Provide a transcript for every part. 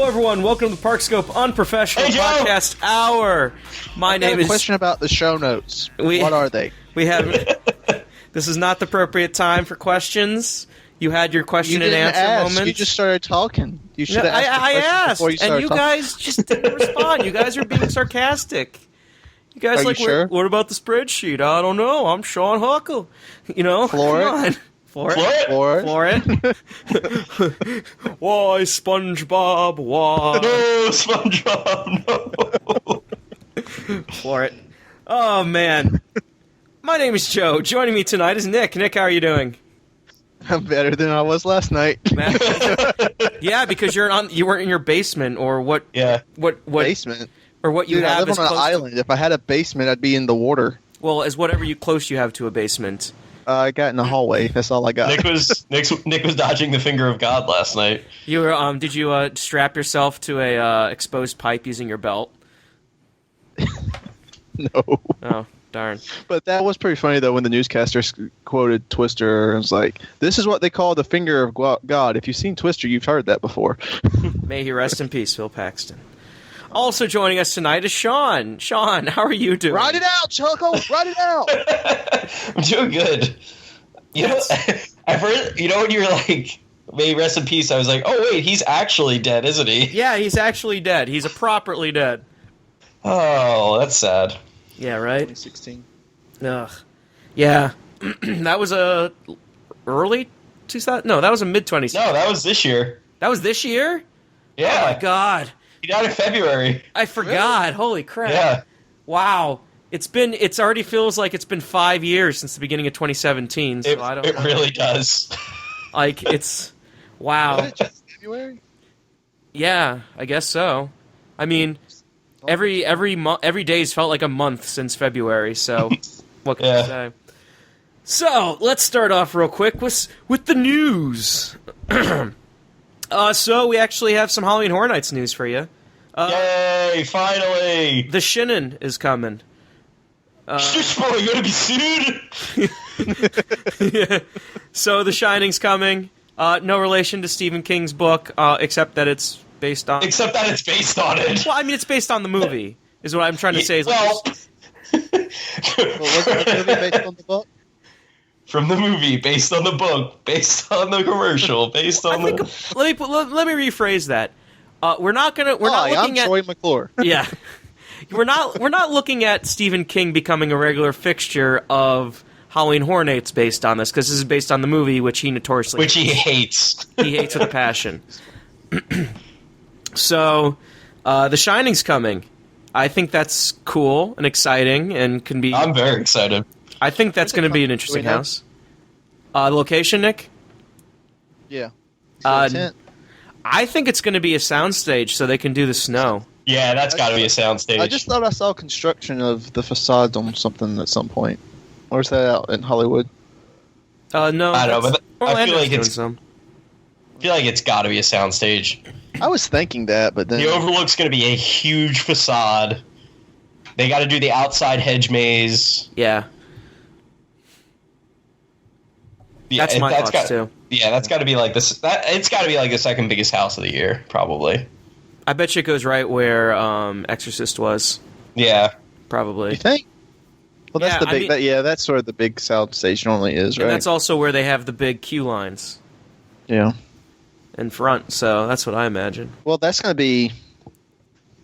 Hello, everyone. Welcome to the Parkscope Unprofessional Podcast Hour. My name is. Question about the show notes. What are they? We have. This is not the appropriate time for questions. You had your question and answer moment. You just started talking. You should have asked. I asked, before you started and you guys just didn't respond. You guys are being sarcastic. You guys are like, you sure? What about the spreadsheet? I don't know. I'm Sean Huckle. You know, Floor come it. on. Floor it. Why, SpongeBob? Why? No, SpongeBob, no. Floor it. Oh, man. My name is Joe. Joining me tonight is Nick. Nick, how are you doing? I'm better than I was last night. Yeah, because you weren't in your basement or what? Yeah. What basement? Or what you Dude, have? I live on an island. If I had a basement, I'd be in the water. Well, as whatever close you have to a basement. I got in the hallway. That's all I got. Nick was dodging the finger of God last night. You were did you strap yourself to a exposed pipe using your belt? No. Oh, darn. But that was pretty funny, though, when the newscaster quoted Twister and was like, this is what they call the finger of God. If you've seen Twister, you've heard that before. May he rest in peace, Phil Paxton. Also joining us tonight is Sean. Sean, how are you doing? Ride it out, Choco! Ride it out! I'm doing good. You know, at first, when you were like, may he rest in peace, I was like, oh, wait, he's actually dead, isn't he? Yeah, he's actually dead. He's properly dead. Oh, that's sad. Yeah, right? 2016. Ugh. Yeah. That was a early 2000? No, that was a mid-20s. No, that was this year. That was this year? Yeah. Oh, my God. He died in February. I forgot. Really? Holy crap. Yeah. Wow. It already feels like it's been 5 years since the beginning of 2017. So I don't know. It really does. Like, it's... Wow. Was it just February? Yeah, I guess so. I mean, every day's felt like a month since February, so what can I say? So, let's start off real quick with the news. So we actually have some Halloween Horror Nights news for you. Yay, finally! The Shinin is coming. Shush, boy, you gonna be sued? Yeah. So The Shining's coming. No relation to Stephen King's book, except that it's based on... Except that it's based on it. Well, I mean, it's based on the movie, is what I'm trying to say. Well, wasn't the movie based on the book? From the movie, based on the book, based on the commercial, based on let me rephrase that. We're not looking at Troy McClure. Yeah. We're not looking at Stephen King becoming a regular fixture of Halloween Horror Nights based on this, because this is based on the movie, which he notoriously hates. He hates with a passion. So, The Shining's coming. I think that's cool and exciting and can be... I'm very excited. I think that's going to be an interesting house. The location, Nick? Yeah. I think it's going to be a soundstage so they can do the snow. Yeah, that's got to be a soundstage. I just thought I saw construction of the facade on something at some point. Or is that out in Hollywood? No. I don't know, but I feel like it's got to be a soundstage. I was thinking that, but then... The Overlook's going to be a huge facade. They got to do the outside hedge maze. Yeah. That's my thoughts, too. Yeah, that's got to be like this. It's got to be like the second biggest house of the year, probably. I bet you it goes right where Exorcist was. Yeah, probably. You think? Well, that's the big. That's sort of the big sound stage normally is, right? And that's also where they have the big queue lines. Yeah. In front, so that's what I imagine. Well, that's going to be.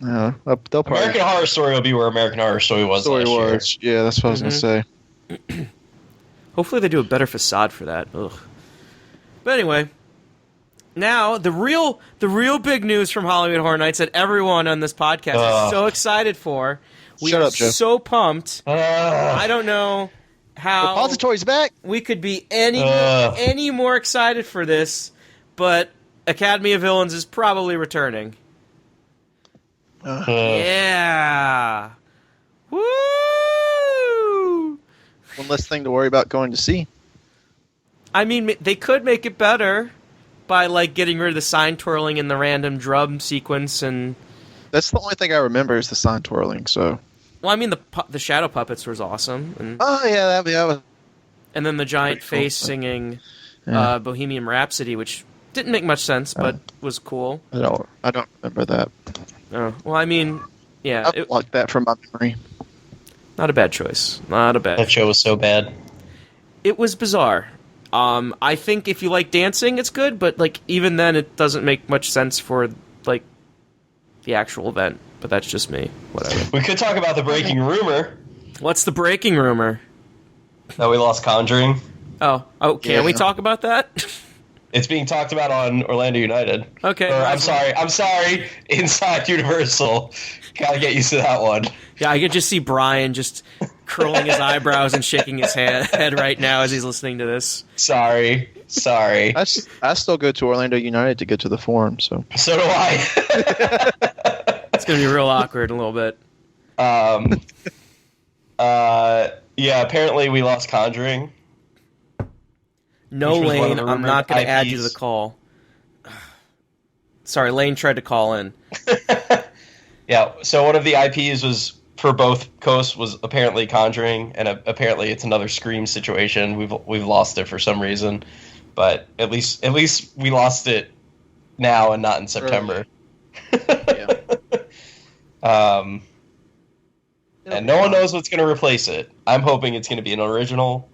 They'll probably. American Horror Story will be where American Horror Story was last year. Yeah, that's what I was going to say. Hopefully they do a better facade for that. Ugh. But anyway, now the real big news from Halloween Horror Nights that everyone on this podcast is so excited for. We are so pumped. I don't know how Repository's back. We could be any more excited for this, but Academy of Villains is probably returning. Yeah. Woo! One less thing to worry about going to see. I mean, they could make it better by, like, getting rid of the sign twirling and the random drum sequence and... That's the only thing I remember is the sign twirling, so... Well, I mean, the shadow puppets was awesome. And, oh, yeah, that was... And then the giant face singing Bohemian Rhapsody, which Didn't make much sense, but was cool. I don't remember that. Oh, well, I mean, yeah. I blocked that from my memory. Not a bad choice. Not a bad That show was so bad. It was bizarre. I think if you like dancing, it's good, but like even then, it doesn't make much sense for like the actual event. But that's just me. Whatever. We could talk about the breaking rumor What's the breaking rumor? that we lost Conjuring. Oh, can we talk about that? It's being talked about on Orlando United. Okay. Or, I'm sorry, Inside Universal. Gotta get used to that one. Yeah, I could just see Brian just curling his eyebrows and shaking his head right now as he's listening to this. Sorry. I still go to Orlando United to get to the Forum, so. So do I. It's going to be real awkward in a little bit. Yeah, apparently we lost Conjuring. No, Which was one of Lane, the I'm not going to add you to IPs. the call. Sorry, Lane tried to call in. Yeah, so one of the IPs was for both coasts was apparently Conjuring, and apparently it's another Scream situation. We've lost it for some reason, but at least we lost it now and not in September. Yeah. And no one knows what's going to replace it. I'm hoping it's going to be an original.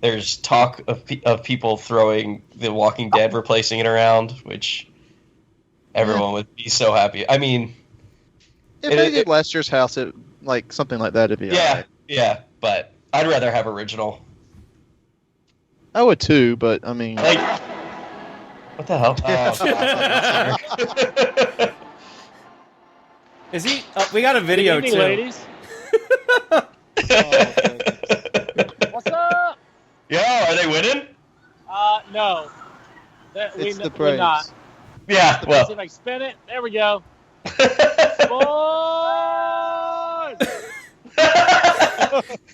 There's talk of people throwing The Walking Dead, replacing it around, which everyone would be so happy. I mean, If they did last year's house, like something like that, it'd be alright. yeah, but I'd rather have original. I would too, but I mean, Like, what the hell? Oh, sorry. Is he? We got a video, Good evening, too. ladies. What's up? Yo, are they winning? No. it's the We're praise. not. Yeah, See well. if I can spin it. There we go. Sports!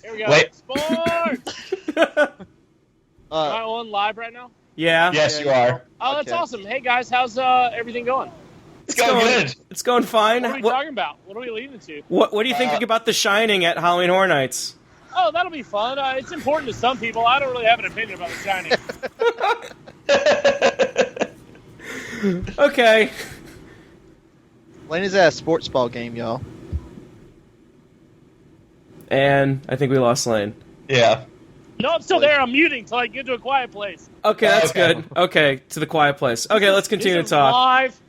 Here we go. Wait. Sports! Am I on live right now? Yeah. Yes, you are. Oh, that's Okay. awesome. Hey, guys, how's everything going? It's going good. It's going fine. What are we talking about? What are we leading to? What do you think about The Shining at Halloween Horror Nights? Oh, that'll be fun. It's important to some people. I don't really have an opinion about The Shining. Okay. Lane is at a sports ball game, y'all. And I think we lost Lane. Yeah. No, I'm still there. I'm muting till I get to a quiet place. Okay, that's Okay. good. Okay, to the quiet place. Okay, let's continue to This is talk. Live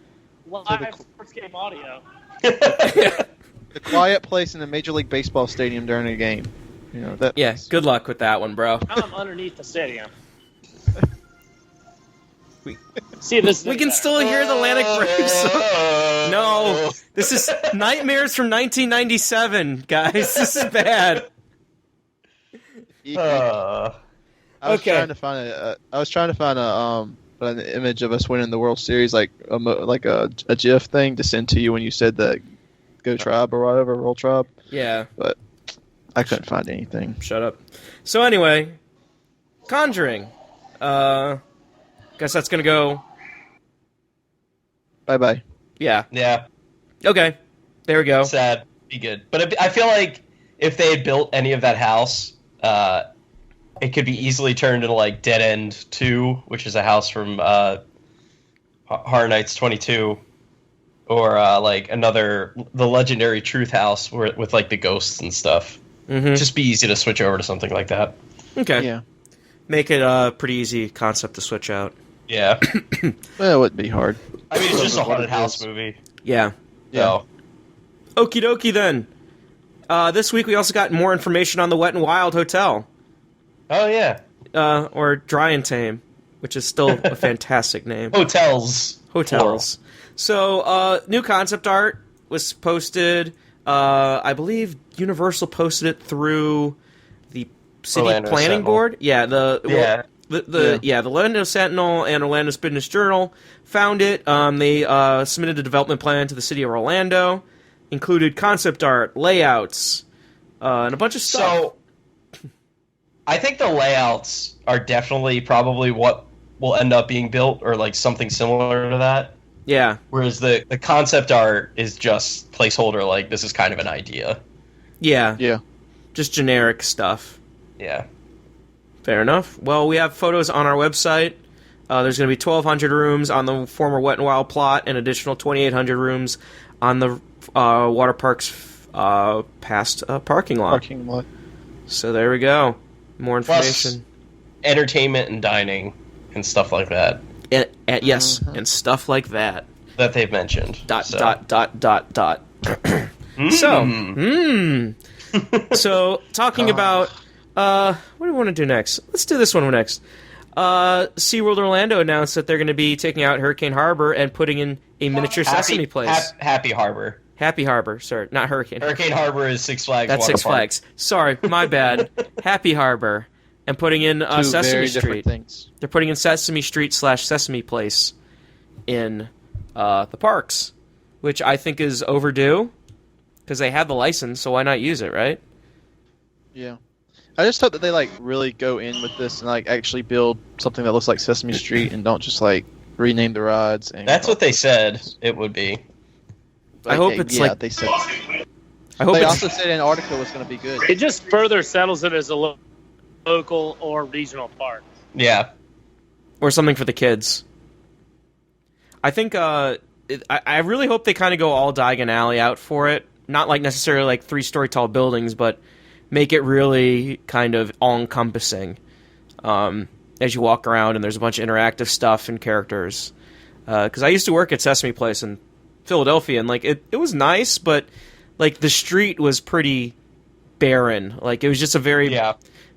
the- sports game audio. The quiet place in the Major League Baseball stadium during a game. You know that. Yeah, good luck with that one, bro. I'm underneath the stadium. We- See, this We can still hear the Atlantic Braves song. No, this is Nightmares from 1997, guys. This is bad. Uh, I was okay. trying to find an image of us winning the World Series, like a GIF thing to send to you when you said that Go Tribe or whatever, Roll Tribe. Yeah, But I couldn't find anything. shut up. So anyway, Conjuring. Guess that's gonna go. Bye bye. Yeah. yeah. Okay. There we go. Sad. Be good. But I feel like if they had built any of that house, it could be easily turned into like Dead End 2, which is a house from Horror Nights 22, or like the legendary Truth House with like the ghosts and stuff. Mm-hmm. Just be easy to switch over to something like that. Okay. Yeah. Make it a pretty easy concept to switch out. Yeah. Well, it wouldn't be hard. I mean, it's just a What haunted it house is. movie. Yeah. So. Okie dokie then. This week we also got more information on the Wet and Wild Hotel. Oh, yeah. Or Dry and Tame, which is still a fantastic name. Hotels. Hotels. So, new concept art was posted. I believe Universal posted it through the City Orlando Planning Sentinel. Board. Yeah, Yeah. the Orlando Sentinel and Orlando's Business Journal found it. They submitted a development plan to the City of Orlando, included concept art, layouts, and a bunch of stuff. So, I think the layouts are definitely probably what will end up being built, or like something similar to that. Yeah, Whereas the concept art is just placeholder, like this is kind of an idea. yeah, Yeah. just generic stuff. Yeah. Fair enough. Well, we have photos on our website. There's going to be 1,200 rooms on the former Wet and Wild plot, and additional 2,800 rooms on the water park's past parking lot. So there we go. More information. Plus, entertainment and dining and stuff like that. Yes, and stuff like that. That they've mentioned. So, talking about... what do we want to do next? Let's do this one next. SeaWorld Orlando announced that they're going to be taking out Hurricane Harbor and putting in a miniature Sesame Place. Happy Harbor. Happy Harbor, sorry, not Hurricane. Hurricane Harbor is Six Flags. That's Six Flags. Sorry, my bad. Happy Harbor, and putting in Sesame Street. Things. They're putting in Sesame Street / Sesame Place in the parks, which I think is overdue because they have the license, so why not use it, right? Yeah. I just hope that they really go in with this and actually build something that looks like Sesame Street and don't just rename the rides. And that's what they said it would be. I hope it's they said. I hope they it's, also said Antarctica was going to be good. It just further settles it as a local or regional park. Yeah. Or something for the kids. I think I really hope they kind of go all Diagon Alley out for it. Not necessarily 3-story tall buildings, but make it really kind of all-encompassing as you walk around, and there's a bunch of interactive stuff and characters. Because I used to work at Sesame Place in Philadelphia, and it was nice, but the street was pretty barren. It was just a very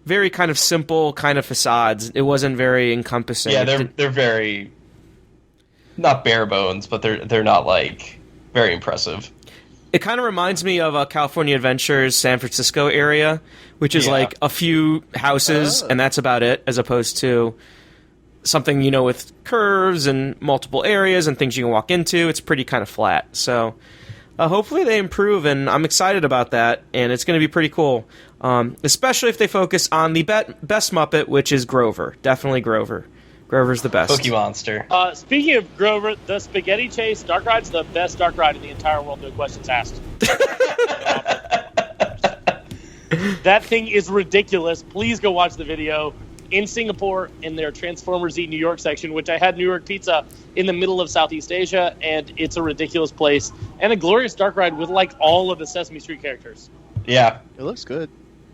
very kind of simple kind of facades. It wasn't very encompassing. Yeah, they're very not bare bones, but they're not very impressive. It kind of reminds me of California Adventures San Francisco area, which is a few houses, and that's about it, as opposed to something, with curves and multiple areas and things you can walk into. It's pretty kind of flat. So hopefully they improve, and I'm excited about that, and it's going to be pretty cool, especially if they focus on the best Muppet, which is Grover. Definitely Grover. Grover's the best. Cookie Monster. Speaking of Grover, the Spaghetti Chase dark ride's the best dark ride in the entire world, no questions asked. That thing is ridiculous. Please go watch the video. In Singapore, in their Transformers Eat New York section, which I had New York pizza in the middle of Southeast Asia, and it's a ridiculous place. And a glorious dark ride with all of the Sesame Street characters. Yeah. It looks good.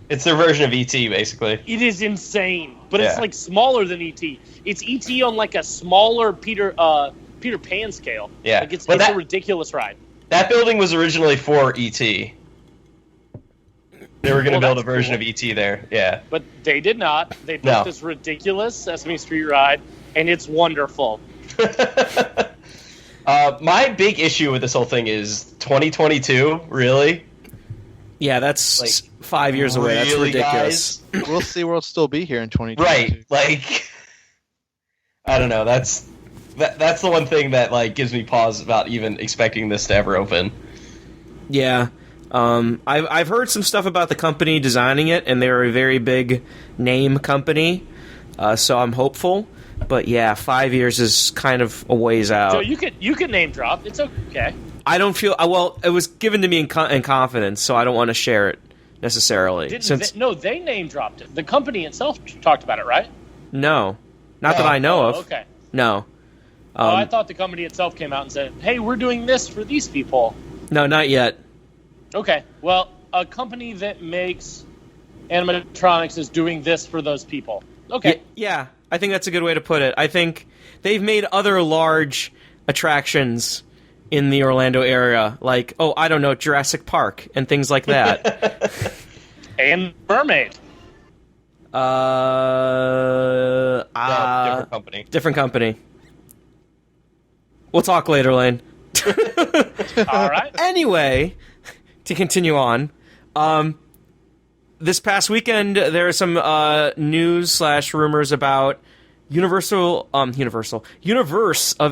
It's their version of E.T., basically. It is insane, but it's smaller than E.T. It's E.T. on a smaller Peter Pan scale. Yeah, it's a ridiculous ride. That building was originally for E.T. They were going to build a version of E.T. there, yeah. But they did not. They built this ridiculous Sesame Street ride, and it's wonderful. My big issue with this whole thing is 2022, really? Yeah, that's 5 years away. That's ridiculous. Will SeaWorld still be here in 2022? Right. I don't know. That's the one thing that gives me pause about even expecting this to ever open. Yeah. I've heard some stuff about the company designing it, and they're a very big name company, so I'm hopeful. But yeah, 5 years is kind of a ways out. So you can name drop. It's okay. I don't feel well. It was given to me in confidence, so I don't want to share it necessarily. They name dropped it. The company itself talked about it, right? No, not that I know of. Okay. No. I thought the company itself came out and said, "Hey, we're doing this for these people." No, not yet. Okay. Well, a company that makes animatronics is doing this for those people. Okay. Yeah, I think that's a good way to put it. I think they've made other large attractions in the Orlando area, I don't know, Jurassic Park and things like that. And Mermaid. Different company. Different company. We'll talk later, Lane. All right. Anyway, to continue on, this past weekend there are some news / rumors about Universe of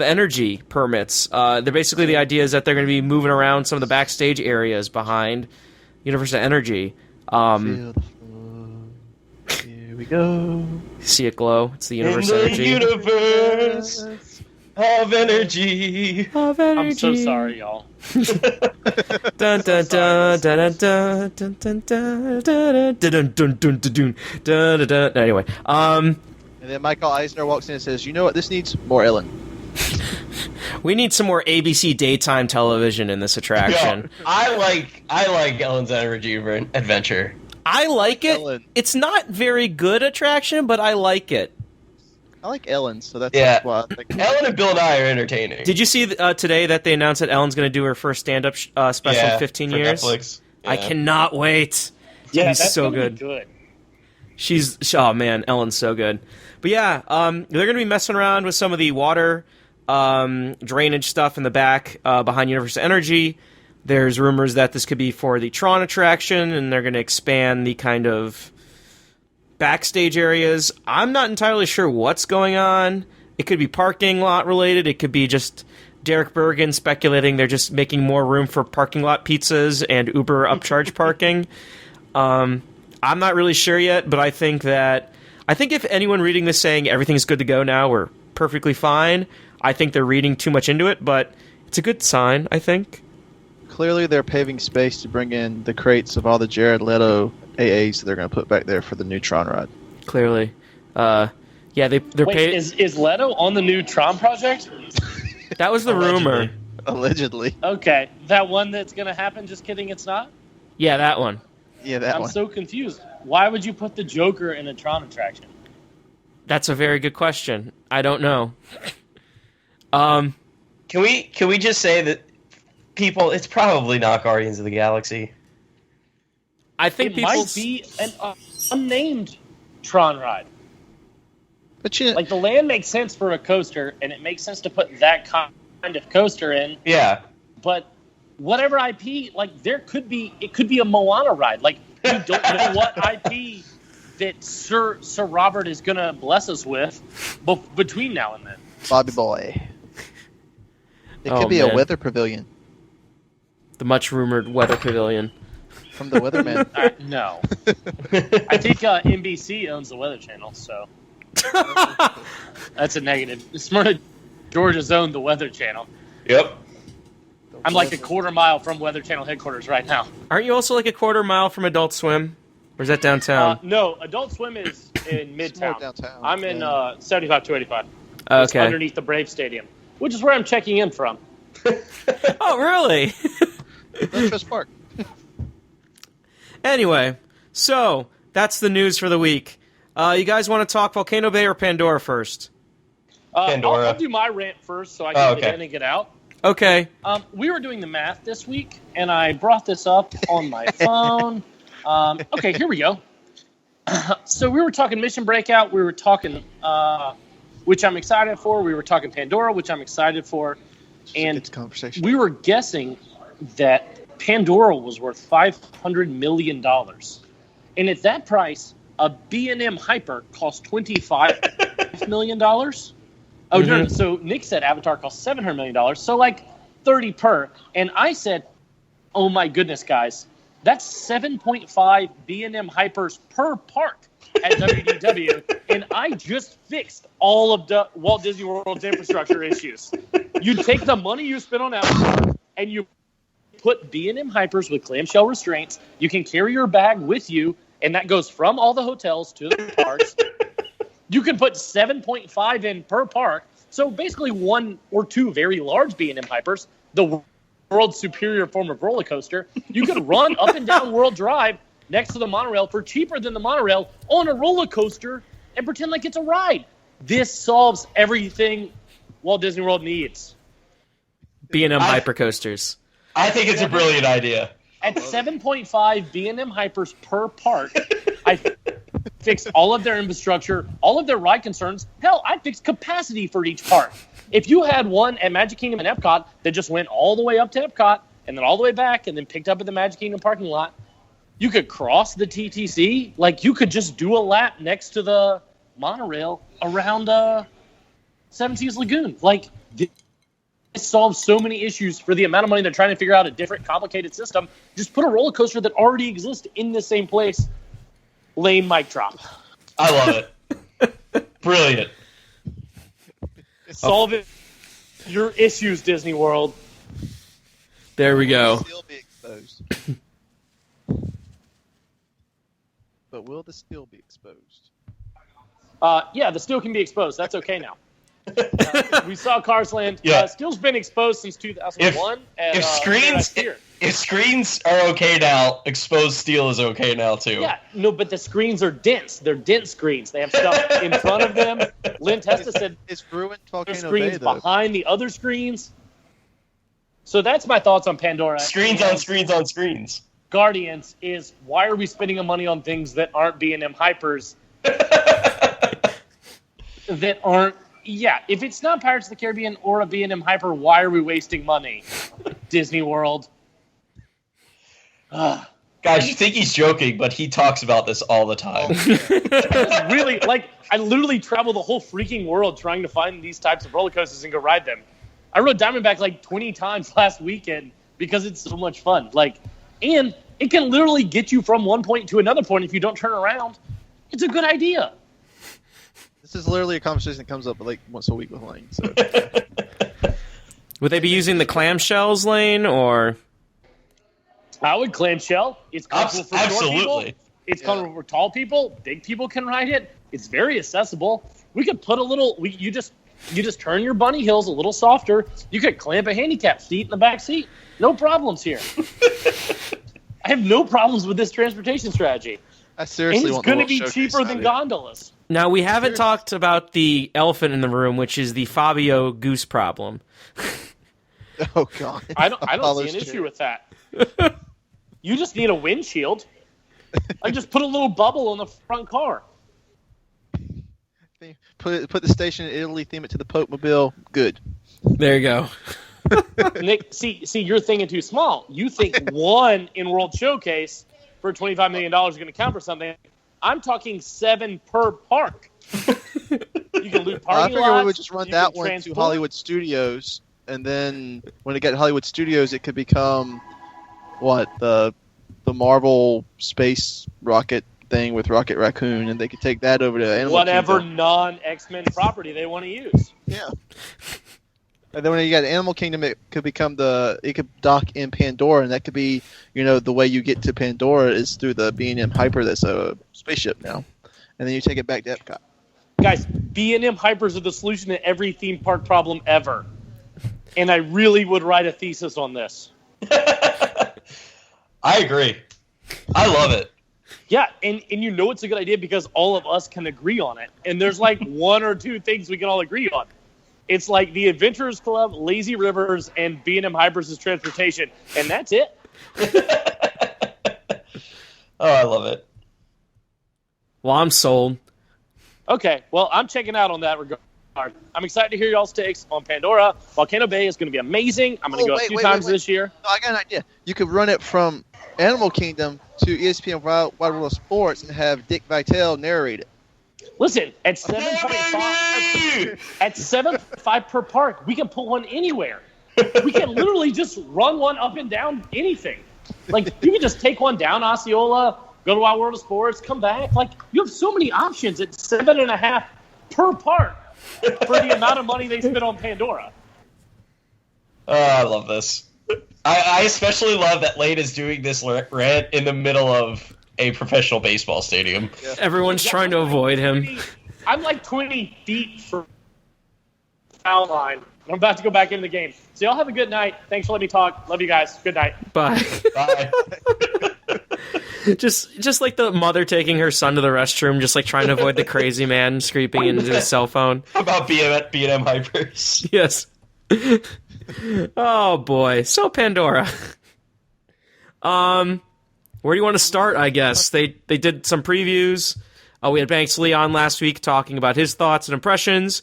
Energy permits. They're basically the idea is that they're going to be moving around some of the backstage areas behind Universe of Energy. Feel the flow. Here we go. See it glow? It's the Universe of Energy. Universe of Energy. I'm so sorry, y'all. Dun dun dun dun dun dun dun dun dun dun dun dun dun dun dun. Anyway, And then Michael Eisner walks in and says, "You know what? This needs more Ellen." We need some more ABC daytime television in this attraction. Yo, I like Ellen's Energy Adventure. I like it. Ellen. It's not very good attraction, but I like it. I like Ellen, so that's Yeah. why I think. Ellen and Bill Nye are entertaining. Did you see today that they announced that Ellen's going to do her first stand-up special in 15 for years? Netflix. I Yeah. cannot wait. Yeah, He's that's so gonna good. be good. Oh man, Ellen's so good. But yeah, they're going to be messing around with some of the water drainage stuff in the back behind Universal Energy. There's rumors that this could be for the Tron attraction, and they're going to expand the kind of backstage areas. I'm not entirely sure what's going on. It could be parking lot related. It could be just Derek Bergen speculating they're just making more room for parking lot pizzas and Uber upcharge parking. I'm not really sure yet, but I think if anyone reading this saying everything's good to go now, we're perfectly fine, I think they're reading too much into it, but it's a good sign, I think. Clearly, they're paving space to bring in the crates of all the Jared Leto AAs that they're going to put back there for the new Tron ride. Clearly. Yeah, they're Wait, paying. is Leto on the new Tron project? That was the rumor. Allegedly. Okay, that one that's going to happen. Just kidding, it's not. Yeah, that one. Yeah, that I'm one. so confused. Why would you put the Joker in a Tron attraction? That's a very good question. I don't know. Can we just say that people? It's probably not Guardians of the Galaxy. I think It people might be an unnamed Tron ride. But you, Like, the land makes sense for a coaster, and it makes sense to put that kind of coaster in. Yeah. But whatever IP, like, it could be a Moana ride. Like, we don't know what IP that Sir Robert is going to bless us with between now and then. Bobby Boy. It Oh, could be man. a weather pavilion the much rumored weather pavilion. from the Weatherman. No. I think NBC owns the Weather Channel, so that's a negative. Smyrna, Georgia's owned the Weather Channel. Yep. I'm like a quarter mile from Weather Channel headquarters right now. Aren't you also like a quarter mile from Adult Swim? Or is that downtown? No, Adult Swim is in It's more Midtown. downtown. I'm in 75 285. It's Okay. underneath the Brave Stadium, which is where I'm checking in from. Oh, really? SunTrust Park. Anyway, so that's the news for the week. You guys want to talk Volcano Bay or Pandora first? Pandora. I'll do my rant first so I can get okay. in and get out. Okay. We were doing the math this week, and I brought this up on my phone. Okay, here we go. So we were talking Mission Breakout. We were talking, which I'm excited for. We were talking Pandora, which I'm excited for. And It's a conversation. we were guessing that Pandora was worth $500 million. And at that price, a B&M Hyper cost $25 million. Oh, no, so Nick said Avatar cost $700 million, so like 30 per. And I said, oh my goodness, guys, that's 7.5 B&M Hypers per park at WDW, and I just fixed all of the Walt Disney World's infrastructure issues. You take the money you spent on Avatar, and you put B&M Hypers with clamshell restraints. You can carry your bag with you, and that goes from all the hotels to the parks. You can put 7.5 in per park. So basically one or two very large B&M Hypers, the world's superior form of roller coaster. You can run up and down World Drive next to the monorail for cheaper than the monorail on a roller coaster and pretend like it's a ride. This solves everything Walt Disney World needs. B&M hypercoasters. I think it's a brilliant idea. At 7.5 B&M Hypers per park, I fixed all of their infrastructure, all of their ride concerns. Hell, I fixed capacity for each park. If you had one at Magic Kingdom and Epcot that just went all the way up to Epcot and then all the way back and then picked up at the Magic Kingdom parking lot, you could cross the TTC. Like, you could just do a lap next to the monorail around Seven Seas Lagoon. Like, this solves so many issues for the amount of money they're trying to figure out a different, complicated system. Just put a roller coaster that already exists in the same place. Lame mic drop. I love it. Brilliant. Solve it. Your issues, Disney World. There we go. Still be exposed. But will the steel be exposed? Yeah, the steel can be exposed. That's okay now. We saw Cars Land. Yeah. Steel's been exposed since 2001. If screens are okay now, exposed steel is okay now too. Yeah, no, but the screens are dense. They're dense screens. They have stuff in front of them. Lynn Testa said It's ruined Volcano screens Bay, though. behind the other screens. So that's my thoughts on Pandora. Screens on screens on screens. Guardians is, why are we spending the money on things that aren't B&M hypers? That aren't. Yeah, if it's not Pirates of the Caribbean or a B&M hyper, why are we wasting money? Disney World. Guys, you think he's joking, but he talks about this all the time. It's really, I literally travel the whole freaking world trying to find these types of roller coasters and go ride them. I rode Diamondback 20 times last weekend because it's so much fun. And it can literally get you from one point to another point if you don't turn around. It's a good idea. This is literally a conversation that comes up once a week with Lane. So. Would they be using the clamshells lane or? I would clamshell. It's comfortable for short people. It's comfortable for tall people. Big people can ride it. It's very accessible. We could put a little. You just turn your bunny hills a little softer. You could clamp a handicap seat in the back seat. No problems here. I have no problems with this transportation strategy. I seriously and want it's going to be cheaper than gondolas. Now, we haven't talked about the elephant in the room, which is the Fabio goose problem. Oh, God. I don't see an issue with that. You just need a windshield. Just put a little bubble on the front car. Put the station in Italy, theme it to the Pope Mobile. Good. There you go. Nick, see, you're thinking too small. You think one in World Showcase for $25 million is going to count for something. I'm talking 7 per park. You can loot parking I figure lots, we would just run that one to Hollywood Studios, and then when it got to Hollywood Studios, it could become the Marvel space rocket thing with Rocket Raccoon, and they could take that over to Animal whatever Kingdom. non-X-Men property they want to use. Yeah. And then when you got Animal Kingdom, it could become it could dock in Pandora, and that could be, the way you get to Pandora is through the B&M Hyper that's a spaceship now. And then you take it back to Epcot. Guys, B&M Hypers are the solution to every theme park problem ever. And I really would write a thesis on this. I agree. I love it. Yeah, and it's a good idea because all of us can agree on it. And there's 1 or 2 things we can all agree on. It's the Adventurers Club, Lazy Rivers, and B&M Hypers' transportation. And that's it. Oh, I love it. Well, I'm sold. Okay, well, I'm checking out on that regard. I'm excited to hear y'all's takes on Pandora. Volcano Bay is going to be amazing. I'm going to go a few times this year. No, I got an idea. You could run it from Animal Kingdom to ESPN Wide World of Sports and have Dick Vitale narrate it. Listen, at 7.5 per park, we can pull one anywhere. We can literally just run one up and down anything. You can just take one down Osceola, go to Wild World of Sports, come back. You have so many options at 7.5 per park for the amount of money they spent on Pandora. Oh, I love this. I especially love that Lane is doing this rant in the middle of a professional baseball stadium. Yeah. Everyone's trying to avoid him. I'm 20 feet from foul line. I'm about to go back into the game. So y'all have a good night. Thanks for letting me talk. Love you guys. Good night. Bye. Bye. just like the mother taking her son to the restroom, just trying to avoid the crazy man screaming into his cell phone. How about B&M Hypers? Yes. Oh boy. So Pandora. Where do you want to start, I guess? They did some previews. We had Banks Lee on last week talking about his thoughts and impressions.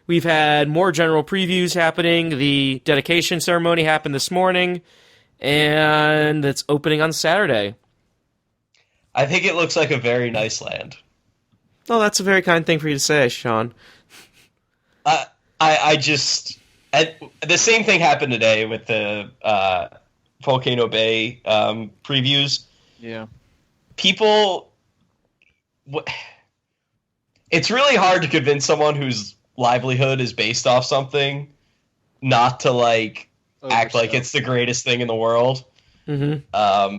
We've had more general previews happening. The dedication ceremony happened this morning, and it's opening on Saturday. I think it looks like a very nice land. Oh, that's a very kind thing for you to say, Sean. The same thing happened today with the Volcano Bay previews. Yeah. People, it's really hard to convince someone whose livelihood is based off something not to act like it's the greatest thing in the world. Mm-hmm.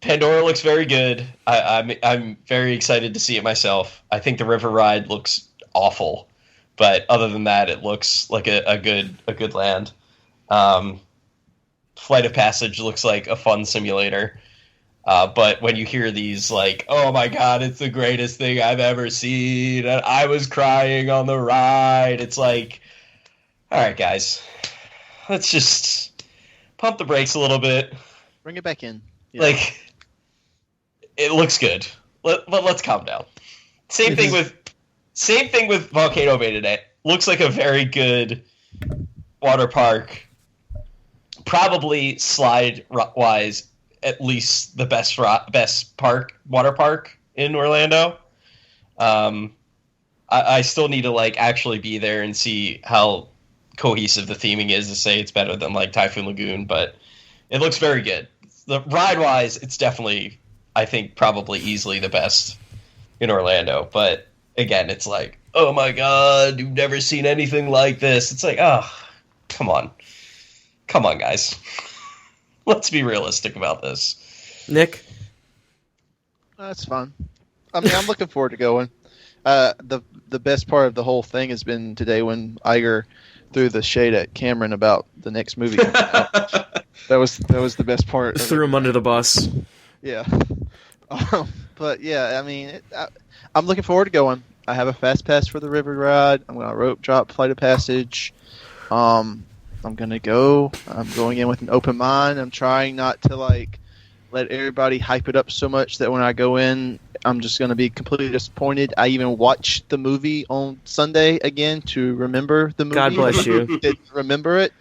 Pandora looks very good. I'm very excited to see it myself. I think the river ride looks awful, but other than that, it looks like a good land. Flight of Passage looks like a fun simulator. But when you hear these, like, oh my god, it's the greatest thing I've ever seen, and I was crying on the ride, it's like, all right, guys, let's just pump the brakes a little bit. Bring it back in. Yeah. Like, it looks good. Let's calm down. Same thing with Volcano Bay today. Looks like a very good water park. Probably slide-wise, at least the best water park in Orlando. I still need to like actually be there and see how cohesive the theming is to say it's better than like Typhoon Lagoon, but it looks very good. The ride-wise, it's definitely, I think, probably easily the best in Orlando. But again, it's like, oh my god, you've never seen anything like this. It's like, oh, come on, guys. Let's be realistic about this. Nick? That's fun. I mean, I'm looking forward to going. The best part of the whole thing has been today when Iger threw the shade at Cameron about the next movie coming out. That was the best part. Threw him under the bus. Yeah. But yeah, I mean, I'm looking forward to going. I have a fast pass for the river ride. I'm going to rope drop Flight of Passage. I'm going to go. I'm going in with an open mind. I'm trying not to like let everybody hype it up so much that when I go in, I'm just going to be completely disappointed. I even watched the movie on Sunday again to remember the movie. God bless you. Didn't remember it.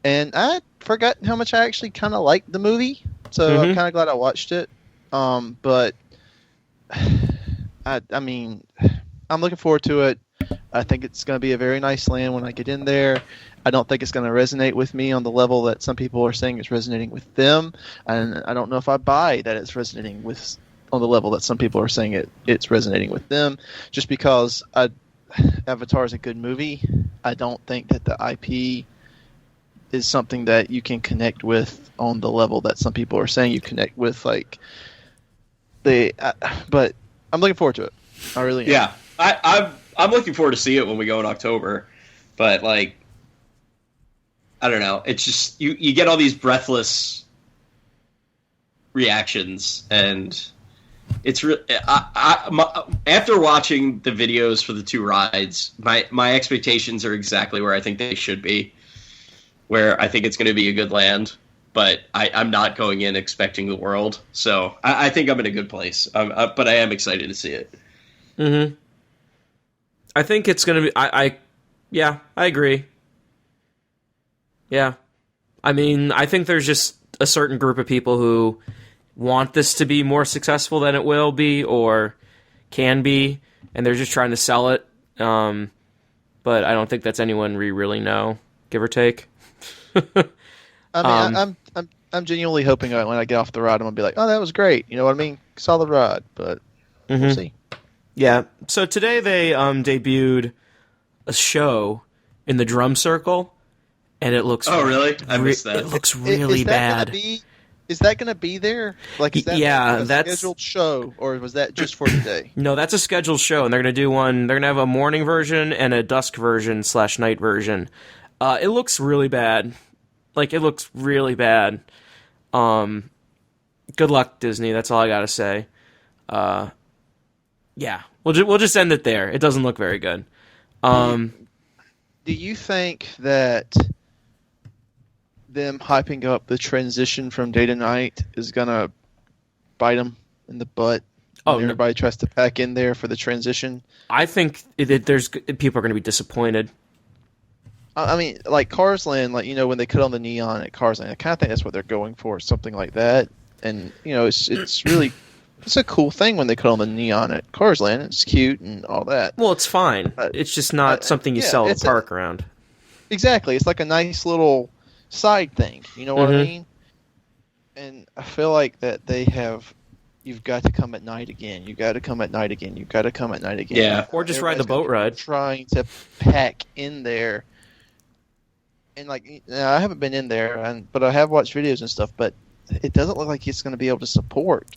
And I forgot how much I actually kind of liked the movie. So I'm kind of glad I watched it. But I mean, I'm looking forward to it. I think it's going to be a very nice land when I get in there. I don't think it's going to resonate with me on the level that some people are saying it's resonating with them. And I don't know if I buy that it's resonating with on the level that some people are saying it's resonating with them. Just because Avatar is a good movie, I don't think that the IP is something that you can connect with on the level that some people are saying you connect with. Like but I'm looking forward to it. I really am. Yeah, I'm looking forward to see it when we go in October. But like, I don't know. It's just you get all these breathless reactions, and it's after watching the videos for the two rides, my expectations are exactly where I think they should be. Where I think it's going to be a good land, but I'm not going in expecting the world. So I think I'm in a good place. But I am excited to see it. Mm-hmm. I think it's going to be... I agree. Yeah. I mean, I think there's just a certain group of people who want this to be more successful than it will be or can be, and they're just trying to sell it. But I don't think that's anyone we really know, give or take. I mean, I'm genuinely hoping when I get off the ride, I'm going to be like, oh, that was great. You know what I mean? Solid ride, but we'll see. Yeah. So today they debuted a show in the drum circle, and it looks... Oh, really? I missed that. It looks really bad. Is that going to be there? Like, is that a scheduled show, or was that just for today? No, that's a scheduled show, and they're going to do one... They're going to have a morning version and a dusk version / night version. It looks really bad. Like, it looks really bad. Good luck, Disney. That's all I gotta say. Yeah, we'll just end it there. It doesn't look very good. Do you think that them hyping up the transition from day to night is gonna bite them in the butt? When everybody tries to pack in there for the transition. I think there's people are going to be disappointed. I mean, like Cars Land, like, you know, when they cut on the neon at Cars Land, I kind of think that's what they're going for, something like that. And, you know, it's really, it's a cool thing when they cut on the neon at Cars Land. It's cute and all that. Well, it's fine. It's just not something you sell at the park around. Exactly. It's like a nice little side thing. You know what I mean? And I feel like that they have, you've got to come at night again. You've got to come at night again. You've got to come at night again. Yeah. Or just ride the boat ride. Trying to pack in there. And like, I haven't been in there, but I have watched videos and stuff. But it doesn't look like it's going to be able to support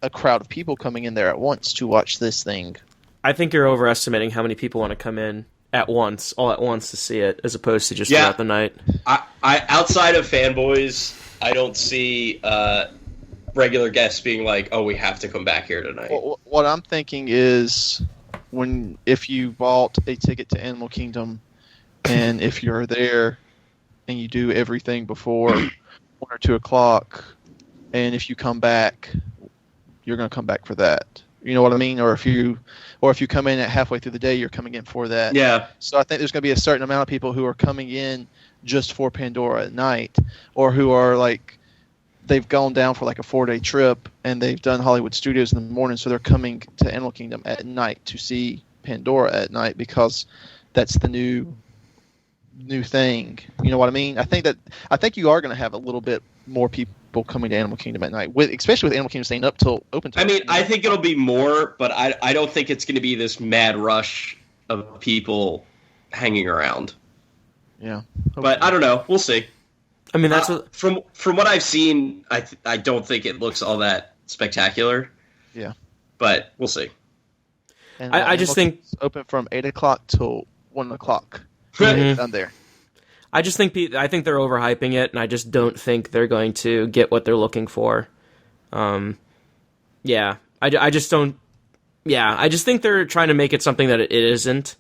a crowd of people coming in there at once to watch this thing. I think you're overestimating how many people want to come in all at once to see it, as opposed to just throughout the night. I outside of fanboys, I don't see regular guests being like, "Oh, we have to come back here tonight." Well, what I'm thinking is, if you bought a ticket to Animal Kingdom, and if you're there, and you do everything before 1 or 2 o'clock, and if you come back, you're going to come back for that. You know what I mean? Or if you come in at halfway through the day, you're coming in for that. Yeah. So I think there's going to be a certain amount of people who are coming in just for Pandora at night, or who are like, they've gone down for like a 4-day trip and they've done Hollywood Studios in the morning, so they're coming to Animal Kingdom at night to see Pandora at night because that's the new thing. You know what I mean? I think you are going to have a little bit more people coming to Animal Kingdom at night, especially with Animal Kingdom staying open till. I mean, I think it'll be more, but I don't think it's going to be this mad rush of people hanging around. Yeah. But I don't know. We'll see. I mean, that's from what I've seen. I don't think it looks all that spectacular. Yeah. But we'll see. And I just think it's open from 8 o'clock till 1 o'clolock. Mhm. Down there. I think they're overhyping it, and I just don't think they're going to get what they're looking for. Yeah, I just don't. Yeah, I just think they're trying to make it something that it isn't,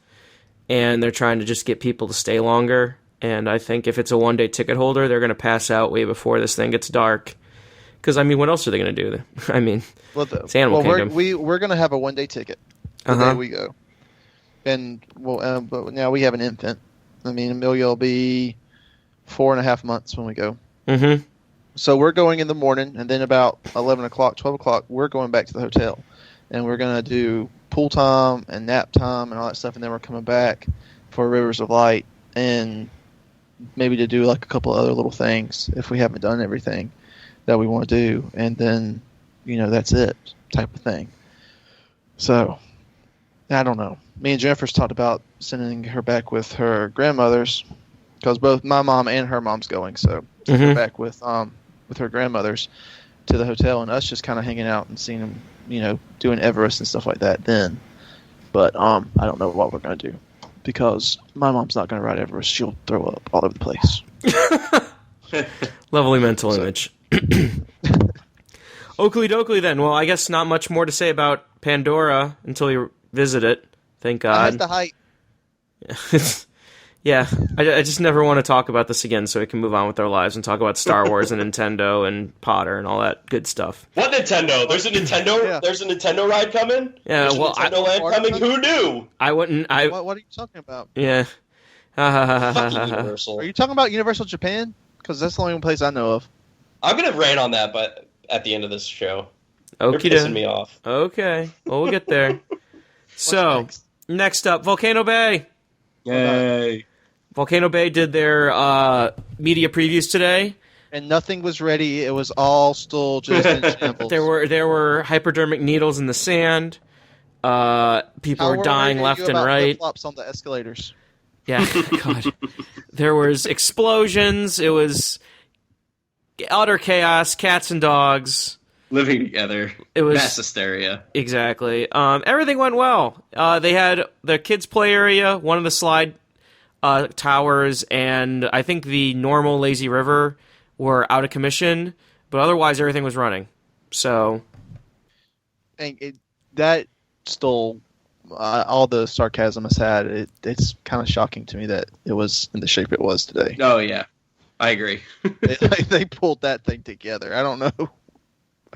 and they're trying to just get people to stay longer. And I think if it's a 1-day ticket holder, they're going to pass out way before this thing gets dark. Because I mean, what else are they going to do? I mean, it's Animal Kingdom. We're going to have a 1-day ticket the day we go, and but now we have an infant. I mean, Amelia will be 4.5 months when we go. Mm-hmm. So we're going in the morning, and then about 11 o'clock, 12 o'clock, we're going back to the hotel. And we're going to do pool time and nap time and all that stuff, and then we're coming back for Rivers of Light and maybe to do like a couple other little things if we haven't done everything that we want to do. And then, that's it type of thing. So, I don't know. Me and Jennifer's talked about sending her back with her grandmothers because both my mom and her mom's going. So, her back with her grandmothers to the hotel, and us just kind of hanging out and seeing them, doing Everest and stuff like that then. But I don't know what we're going to do because my mom's not going to ride Everest. She'll throw up all over the place. Lovely mental image. Oakley dokley then. Well, I guess not much more to say about Pandora until you visit it. Thank God. I have the height. Yeah, I just never want to talk about this again so we can move on with our lives and talk about Star Wars and Nintendo and Potter and all that good stuff. What Nintendo? There's a Nintendo. Yeah. There's a Nintendo ride coming. Yeah, There's a Nintendo Land coming. Who knew? I wouldn't. What are you talking about? Yeah. Fucking Universal. Are you talking about Universal Japan? Because that's the only place I know of. I'm gonna rant on that, but at the end of this show, Okie you're pissing me off. Okay, well, we'll get there. So, next up, Volcano Bay. Yay! Volcano Bay did their media previews today. And nothing was ready. It was all still just in shambles. There were hypodermic needles in the sand. People were dying left and right. Flip-flops on the escalators. Yeah, God. There was explosions. It was utter chaos. Cats and dogs living together. It was mass hysteria. Exactly. Everything went well. They had the kids' play area, one of the slide towers, and I think the normal lazy river were out of commission, but otherwise everything was running. So, and that stole all the sarcasm aside. It's kind of shocking to me that it was in the shape it was today. Oh yeah, I agree. they pulled that thing together. I don't know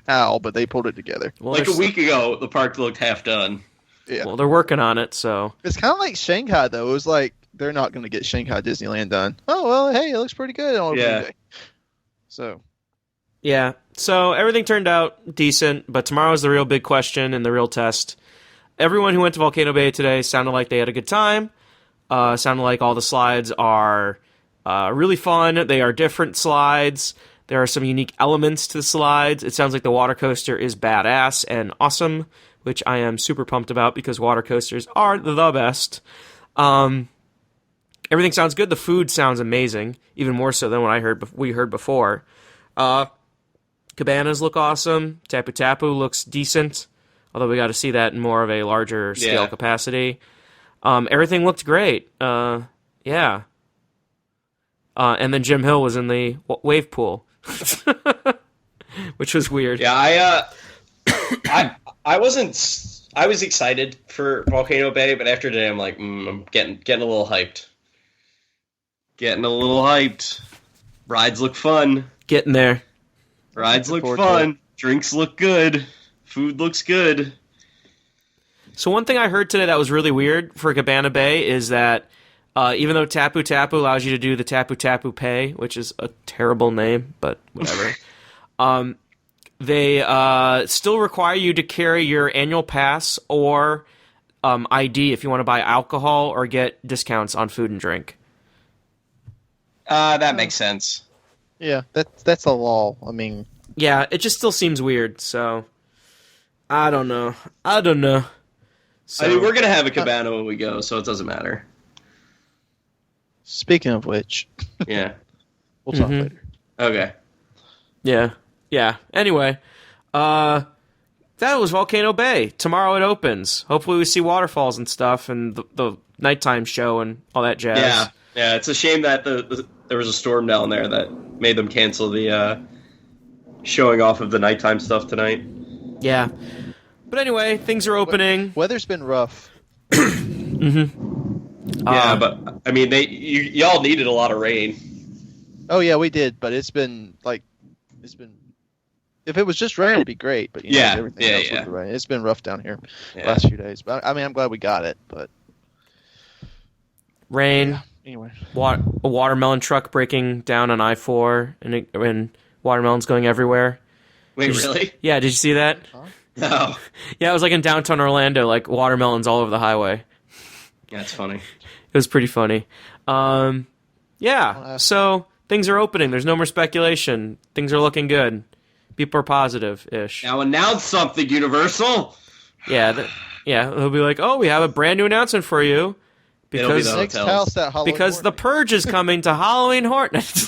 how, but they pulled it together. Well, like a week ago, the park looked half done. Yeah. Well, they're working on it, so it's kind of like Shanghai, though. It was like they're not going to get Shanghai Disneyland done. Oh well, hey, it looks pretty good on opening day. So, yeah. So everything turned out decent, but tomorrow's the real big question and the real test. Everyone who went to Volcano Bay today sounded like they had a good time. Sounded like all the slides are really fun. They are different slides. There are some unique elements to the slides. It sounds like the water coaster is badass and awesome, which I am super pumped about because water coasters are the best. Everything sounds good. The food sounds amazing, even more so than what we heard before. Cabanas look awesome. Tapu Tapu looks decent, although we got to see that in more of a larger scale capacity. Everything looked great. Yeah. And then Jim Hill was in the wave pool, which was weird. Yeah, I wasn't. I was excited for Volcano Bay, but after today, I'm like, I'm getting a little hyped. Getting a little hyped. Rides look fun. Getting there. Rides look fun. Drinks look good. Food looks good. So one thing I heard today that was really weird for Cabana Bay is that even though Tapu Tapu allows you to do the Tapu Tapu Pay, which is a terrible name, but whatever, they still require you to carry your annual pass or ID if you want to buy alcohol or get discounts on food and drink. That makes sense. Yeah, that's a law. I mean, yeah, it just still seems weird. So I don't know. So, I mean, we're gonna have a cabana when we go, so it doesn't matter. Speaking of which, Yeah. we'll talk later. Okay. Yeah. Anyway, that was Volcano Bay. Tomorrow it opens. Hopefully we see waterfalls and stuff and the nighttime show and all that jazz. Yeah. It's a shame that there was a storm down there that made them cancel the showing off of the nighttime stuff tonight. Yeah. But anyway, things are opening. Weather's been rough. Yeah, but I mean, y'all needed a lot of rain. Oh yeah, we did, but it's been. If it was just rain, it'd be great. But everything else with the rain. It's been rough down here last few days. But I mean, I'm glad we got it. But rain. Anyway, a watermelon truck breaking down on I-4 and watermelons going everywhere. Wait, really? Yeah, did you see that? Huh? No. Yeah, it was like in downtown Orlando, like watermelons all over the highway. That's funny. It was pretty funny. Yeah, so things are opening. There's no more speculation. Things are looking good. People are positive-ish. Now announce something, Universal! Yeah, they'll be like, oh, we have a brand new announcement for you. Because next house that Halloween because The Purge is coming to Halloween Horror Nights.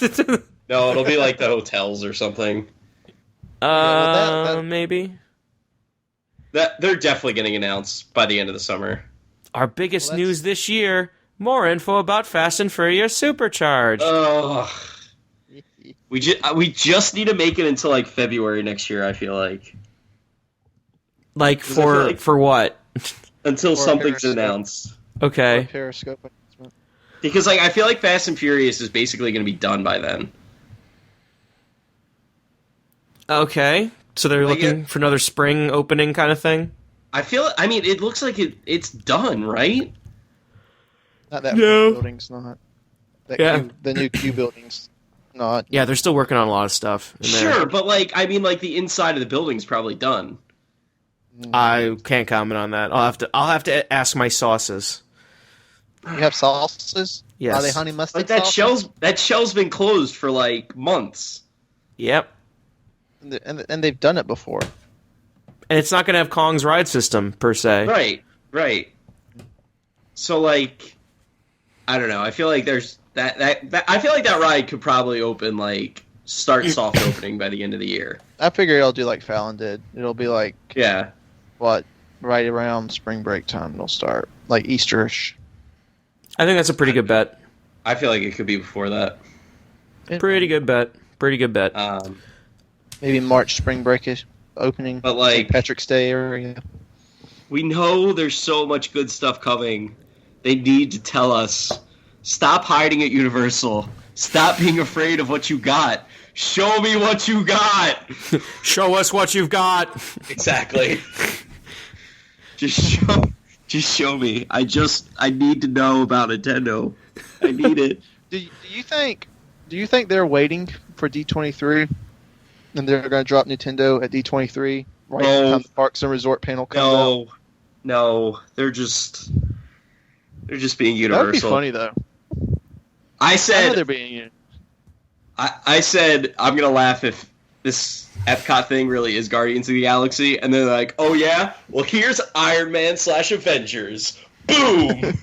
No, it'll be like the hotels or something. Maybe. They're definitely getting announced by the end of the summer. Our biggest news this year, more info about Fast and Furious Supercharged. We just need to make it until like February next year, I feel like. Like for what? Until For something's Periscope. announced. Okay. Periscope announcement. Because like I feel like Fast and Furious is basically going to be done by then. Okay. So they're looking for another spring opening kind of thing? I mean, it looks like it's done, right? Not that No. building's not. Yeah. The new Q building's not. Yeah, they're still working on a lot of stuff. in there. Sure, but like I mean, like the inside of the building's probably done. I can't comment on that. I'll have to ask my sauces. You have sauces? Yes. Are they honey mustard Like that sauces? shell's been closed for like months. Yep. And they've done it before. And it's not going to have Kong's ride system, per se. Right. So like, I don't know. I feel like there's that I feel like that ride could probably open like start soft opening by the end of the year. I figure it'll do like Fallon did. It'll be like right around spring break time. It'll start like Easterish. I think that's a pretty good bet. I feel like it could be before that. Pretty good bet. Maybe March spring break-ish opening. But like St. Patrick's Day area. we know there's so much good stuff coming. They need to tell us. Stop hiding at Universal. Stop being afraid of what you got. Show me what you got. Show us what you've got. Exactly. Just show me. I need to know about Nintendo. I need it. Do you think they're waiting for D23 and they're going to drop Nintendo at D23 right No. when the Parks and Resort panel comes out? No. They're just being That would be Universal. funny though. I I know said they're being. I said I'm gonna laugh if this Epcot thing really is Guardians of the Galaxy, and they're like, "Oh yeah, well here's Iron Man / Avengers." Boom.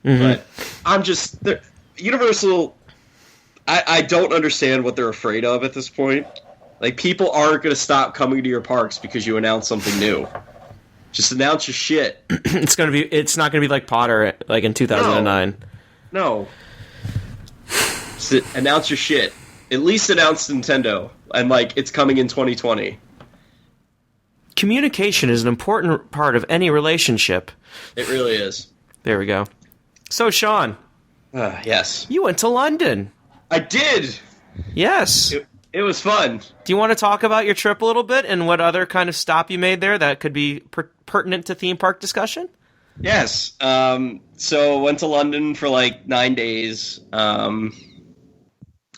But I'm just Universal. I don't understand what they're afraid of at this point. Like, people aren't going to stop coming to your parks because you announce something new. Just announce your shit. It's not gonna be like Potter, like in 2009. No. Just announce your shit. At least announce Nintendo, and like it's coming in 2020. Communication is an important part of any relationship. It really is. There we go. So, Sean. Yes. You went to London. I did. Yes. It was fun. Do you want to talk about your trip a little bit and what other kind of stop you made there that could be pertinent to theme park discussion? Yes. So went to London for like 9 days.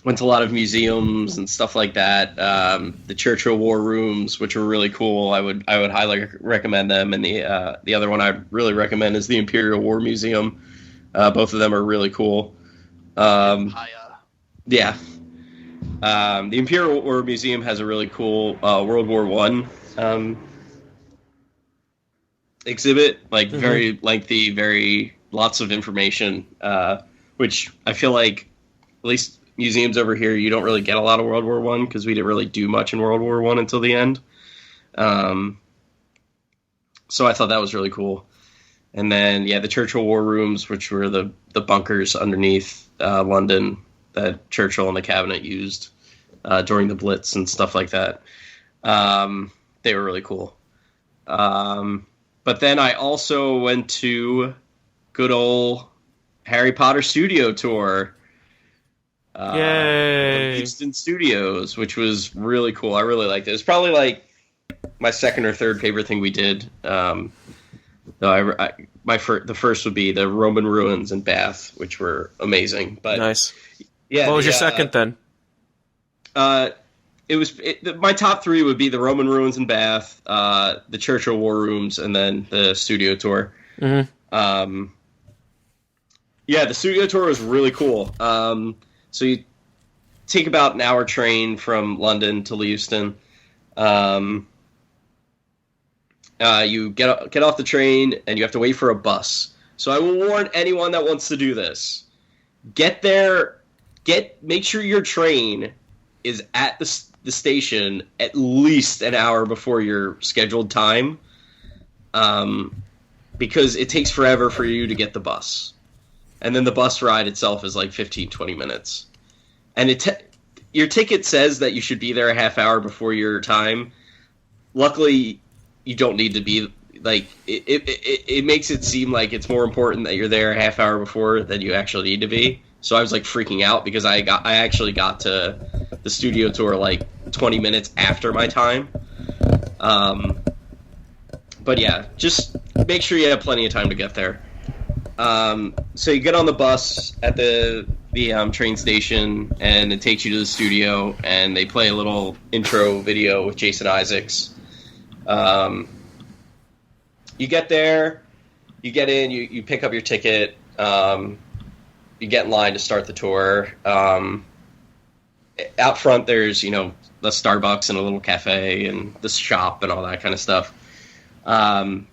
Went to a lot of museums and stuff like that. The Churchill War Rooms, which were really cool. I would highly recommend them. And the other one I really recommend is the Imperial War Museum. Both of them are really cool. Yeah. The Imperial War Museum has a really cool World War I exhibit, like very lengthy, lots of information, which I feel like at least museums over here, you don't really get a lot of World War I because we didn't really do much in World War I until the end. So I thought that was really cool. And then, the Churchill War Rooms, which were the bunkers underneath London that Churchill and the cabinet used during the Blitz and stuff like that. They were really cool. But then I also went to good old Harry Potter studio tour. Yay! Houston Studios, which was really cool. I really liked it. It was probably like my second or third favorite thing we did. The first would be the Roman ruins in Bath, which were amazing. But nice. Yeah. What was your second then? My top three would be the Roman ruins in Bath, the Churchill War Rooms, and then the studio tour. Mm-hmm. The studio tour was really cool. So you take about an hour train from London to Lewiston. You get off the train, and you have to wait for a bus. So I will warn anyone that wants to do this. Get there. Make sure your train is at the station at least an hour before your scheduled time, because it takes forever for you to get the bus. And then the bus ride itself is like 15-20 minutes. And your ticket says that you should be there a half hour before your time. Luckily, you don't need to be, like, it makes it seem like it's more important that you're there a half hour before than you actually need to be. So I was like freaking out because I actually got to the studio tour like 20 minutes after my time. But yeah, just make sure you have plenty of time to get there. So you get on the bus at the train station, and it takes you to the studio, and they play a little intro video with Jason Isaacs. You get there, you get in, you pick up your ticket, you get in line to start the tour. Out front, there's, the Starbucks and a little cafe and the shop and all that kind of stuff. One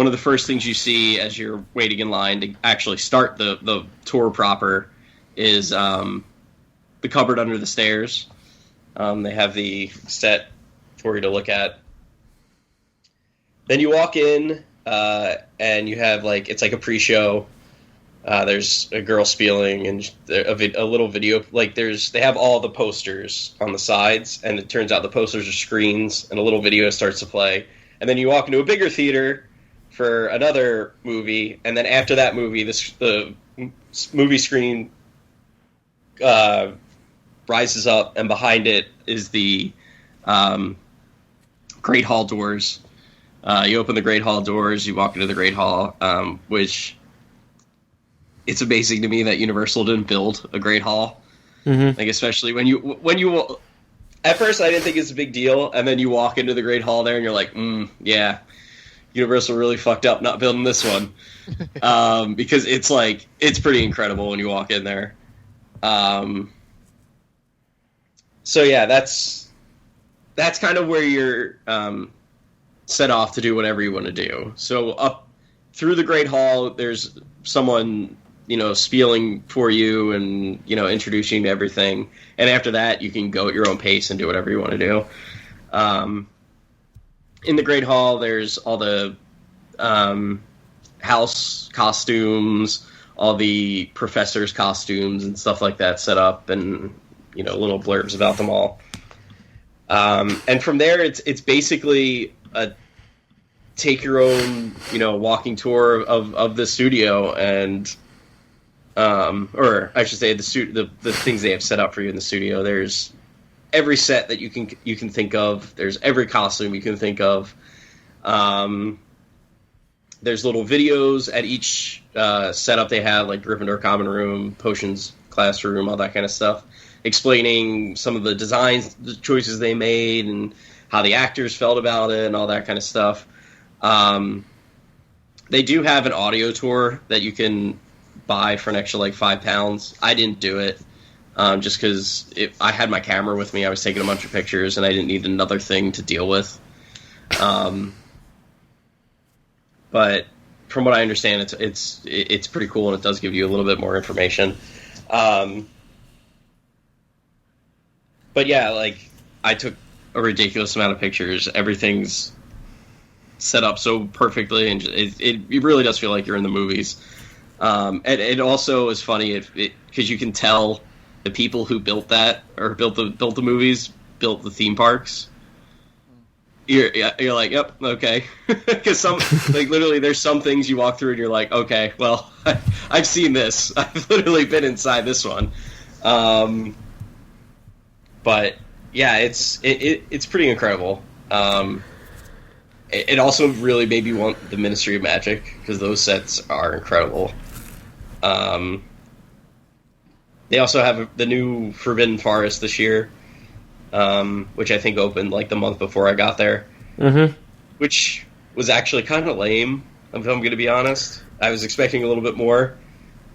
of the first things you see as you're waiting in line to actually start the tour proper is the cupboard under the stairs. They have the set for you to look at. Then you walk in, and you have, it's like a pre-show. There's a girl spieling and a little video. They have all the posters on the sides, and it turns out the posters are screens, and a little video starts to play. And then you walk into a bigger theater for another movie, and then after that movie, the movie screen rises up, and behind it is the Great Hall doors. You open the Great Hall doors, you walk into the Great Hall, which it's amazing to me that Universal didn't build a Great Hall. Mm-hmm. Like, especially when you at first I didn't think it's a big deal, and then you walk into the Great Hall there, and you're like, yeah. Universal really fucked up not building this one, because it's pretty incredible when you walk in there. So yeah, that's kind of where you're set off to do whatever you want to do. So up through the Great Hall, there's someone spieling for you and, introducing you to everything. And after that, you can go at your own pace and do whatever you want to do. In the Great Hall, there's all the house costumes, all the professors' costumes and stuff like that set up, and, little blurbs about them all. And from there, it's basically a take your own, walking tour of the studio, and or I should say the things they have set up for you in the studio. There's every set that you can think of. There's every costume you can think of. There's little videos at each setup they have, like Gryffindor Common Room, Potions Classroom, all that kind of stuff, explaining some of the designs, the choices they made, and how the actors felt about it, and all that kind of stuff. They do have an audio tour that you can buy for an extra £5. I didn't do it just because I had my camera with me. I was taking a bunch of pictures, and I didn't need another thing to deal with. But from what I understand, it's pretty cool, and it does give you a little bit more information. But yeah, I took a ridiculous amount of pictures. Everything's set up so perfectly, and it really does feel like you're in the movies. And it also is funny because you can tell the people who built that or built the movies built the theme parks. You're like, yep, okay, because literally there's some things you walk through and you're like, okay, well, I've seen this. I've literally been inside this one. But yeah, it's pretty incredible. It also really made me want the Ministry of Magic, because those sets are incredible. They also have the new Forbidden Forest this year, which I think opened the month before I got there. Mm-hmm. Which was actually kind of lame, if I'm going to be honest. I was expecting a little bit more.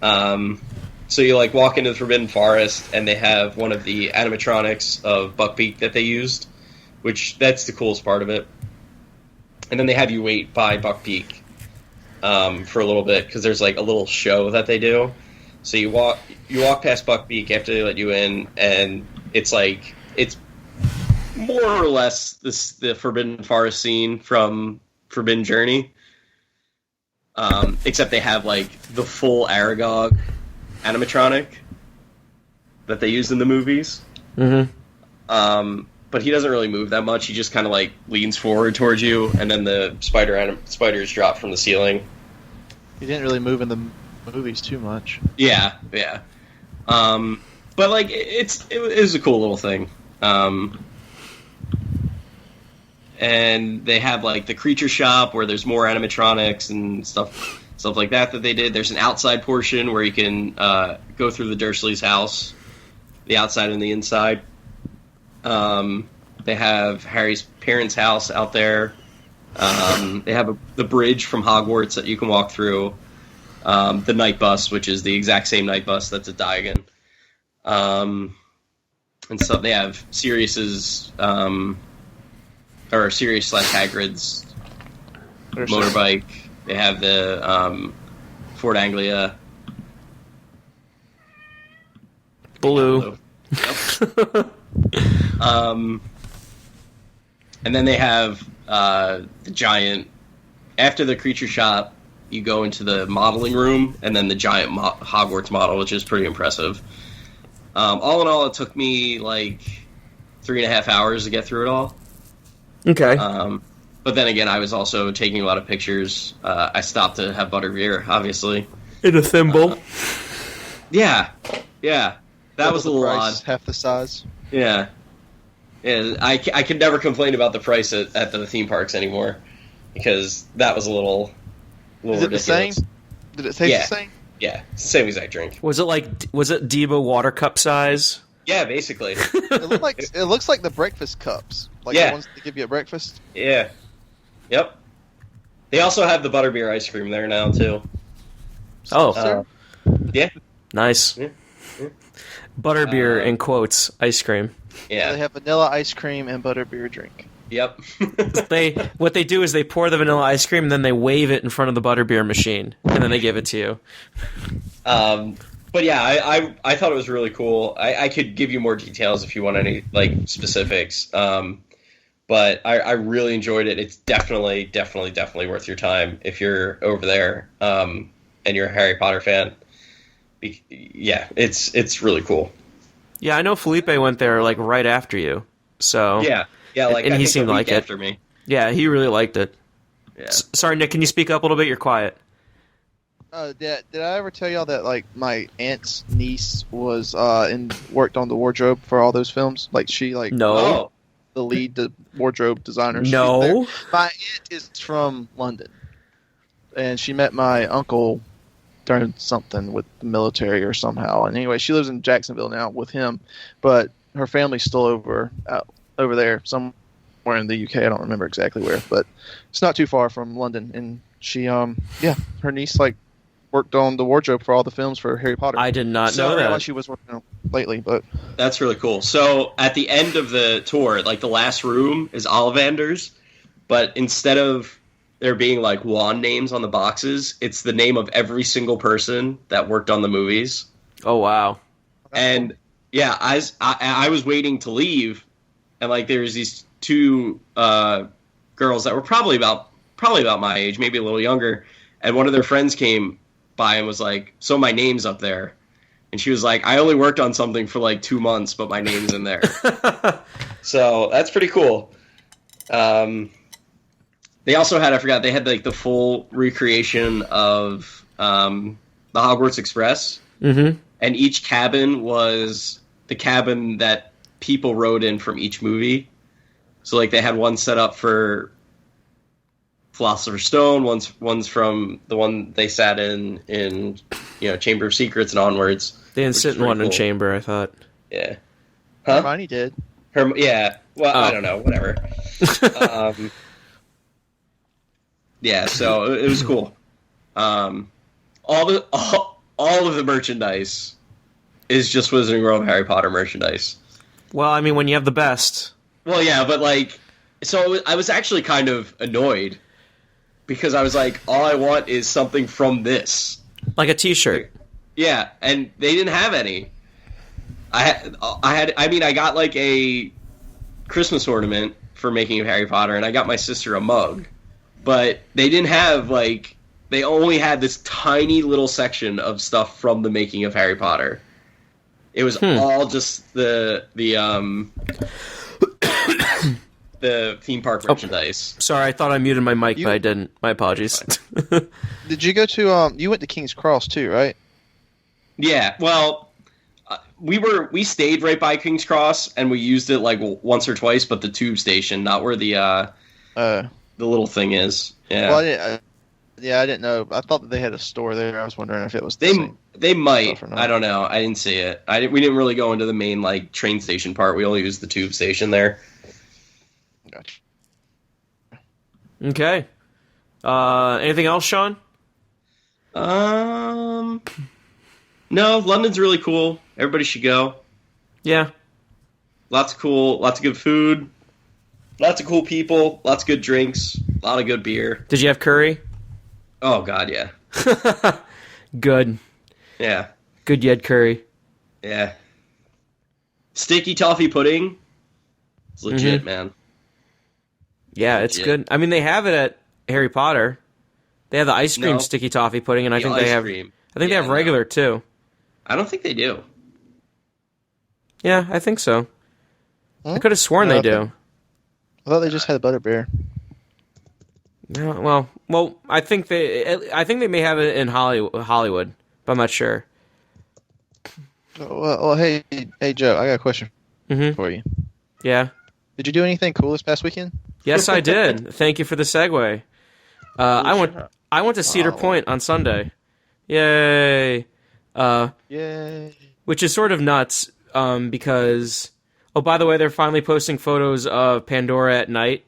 So you walk into the Forbidden Forest, and they have one of the animatronics of Buckbeak that they used, which that's the coolest part of it. And then they have you wait by Buckbeak for a little bit, because there's a little show that they do. So you walk past Buckbeak after they let you in, and it's more or less the Forbidden Forest scene from Forbidden Journey, except they have the full Aragog animatronic that they use in the movies. Mm-hmm. But he doesn't really move that much. He just kind of leans forward towards you, and then the spiders drop from the ceiling. He didn't really move in the movies too much. Yeah. But it was a cool little thing. And they have the creature shop where there's more animatronics and stuff like that they did. There's an outside portion where you can go through the Dursleys' house, the outside and the inside. They have Harry's parents' house out there. They have the bridge from Hogwarts that you can walk through. The night bus, which is the exact same night bus that's at Diagon. And so they have Sirius's, or Sirius/Hagrid's motorbike. They have the Ford Anglia. Blue. Yep. And then they have the giant. After the creature shop, you go into the modeling room, and then the giant Hogwarts model, which is pretty impressive. All in all, it took me 3.5 hours to get through it all. Okay. But then again, I was also taking a lot of pictures. I stopped to have butterbeer, obviously. In a thimble. Yeah. That was a little odd. Half the size. Yeah. I can never complain about the price at the theme parks anymore, because that was a little Is it ridiculous. the same? Did it taste the same? Yeah, same exact drink. Was it Debo water cup size? Yeah, basically. It looks like the breakfast cups, the ones they give you at breakfast. Yeah. Yep. They also have the butterbeer ice cream there now too. Oh. Yeah. Nice. Yeah. Butterbeer in quotes ice cream. Yeah. They have vanilla ice cream and butterbeer drink. Yep. What they do is they pour the vanilla ice cream and then they wave it in front of the butterbeer machine and then they give it to you. But yeah, I thought it was really cool. I could give you more details if you want any like specifics. But I really enjoyed it. It's definitely worth your time if you're over there and you're a Harry Potter fan. Yeah, it's really cool. Yeah, I know Felipe went there like right after you. So yeah, like and I he think seemed a week like it after me. Yeah, he really liked it. Yeah. Sorry, Nick, can you speak up a little bit? You're quiet. Did I ever tell y'all that like my aunt's niece was worked on the wardrobe for all those films? Like she No. Oh. the lead wardrobe designer. No. My aunt is from London, and she met my uncle during something with the military or somehow. And anyway, she lives in Jacksonville now with him, but her family's still over there somewhere in the UK. I don't remember exactly where, but it's not too far from London. And she, her niece worked on the wardrobe for all the films for Harry Potter. I did not know I don't know that. what she was working on lately, but That's really cool. So at the end of the tour, like the last room is Ollivander's, but instead of there being like wand names on the boxes, it's the name of every single person that worked on the movies. Oh wow. And yeah, I was waiting to leave, and like there's these two girls that were probably about my age, maybe a little younger, and one of their friends came by and was like, "So my name's up there." And she was like, "I only worked on something for like 2 months, but my name's in there." So that's pretty cool. They also had, they had like the full recreation of the Hogwarts Express. Mm-hmm. And each cabin was the cabin that people rode in from each movie. So like they had one set up for Philosopher's Stone, one's from the one they sat in Chamber of Secrets and onwards. They didn't sit in one in Chamber, I thought. Yeah. Huh? Hermione did. Yeah. Well, I don't know. Whatever. Yeah. So it was cool. All of the merchandise is just Wizarding World of Harry Potter merchandise. Well, I mean, when you have the best. Well, yeah, but so I was actually kind of annoyed because I was like, all I want is something from this. Like a t-shirt. Yeah, and they didn't have any. I got like a Christmas ornament for Making of Harry Potter, and I got my sister a mug. But they didn't have, they only had this tiny little section of stuff from the Making of Harry Potter. It was all just the theme park merchandise. Sorry, I thought I muted my mic, but I didn't. My apologies. Did you go to you went to King's Cross too, right? Yeah, well, we stayed right by King's Cross, and we used it once or twice, but the tube station, not where the little thing is. Yeah. Well, I didn't know. I thought that they had a store there. I was wondering if it was they might. or not. I don't know. I didn't see it. We didn't really go into the main train station part. We only used the tube station there. Gotcha. Okay. Anything else, Sean? No, London's really cool. Everybody should go. Yeah. Lots of good food. Lots of cool people. Lots of good drinks. A lot of good beer. Did you have curry? Oh, God, yeah. Good. Yeah. Good Yed curry. Yeah. Sticky toffee pudding. It's legit, man. Yeah, it's good. I mean, they have it at Harry Potter. They have the ice cream sticky toffee pudding, and I think they have. Cream. I think they have regular too. I don't think they do. Yeah, I think so. I could have sworn they do. I thought they just had butterbeer. No, well, I think they may have it in Hollywood, but I'm not sure. Well, hey, Joe, I got a question for you. Yeah. Did you do anything cool this past weekend? Yes, I did. Thank you for the segue. I went to Cedar Point on Sunday. Yay! Yay! Which is sort of nuts because, oh, by the way, they're finally posting photos of Pandora at night,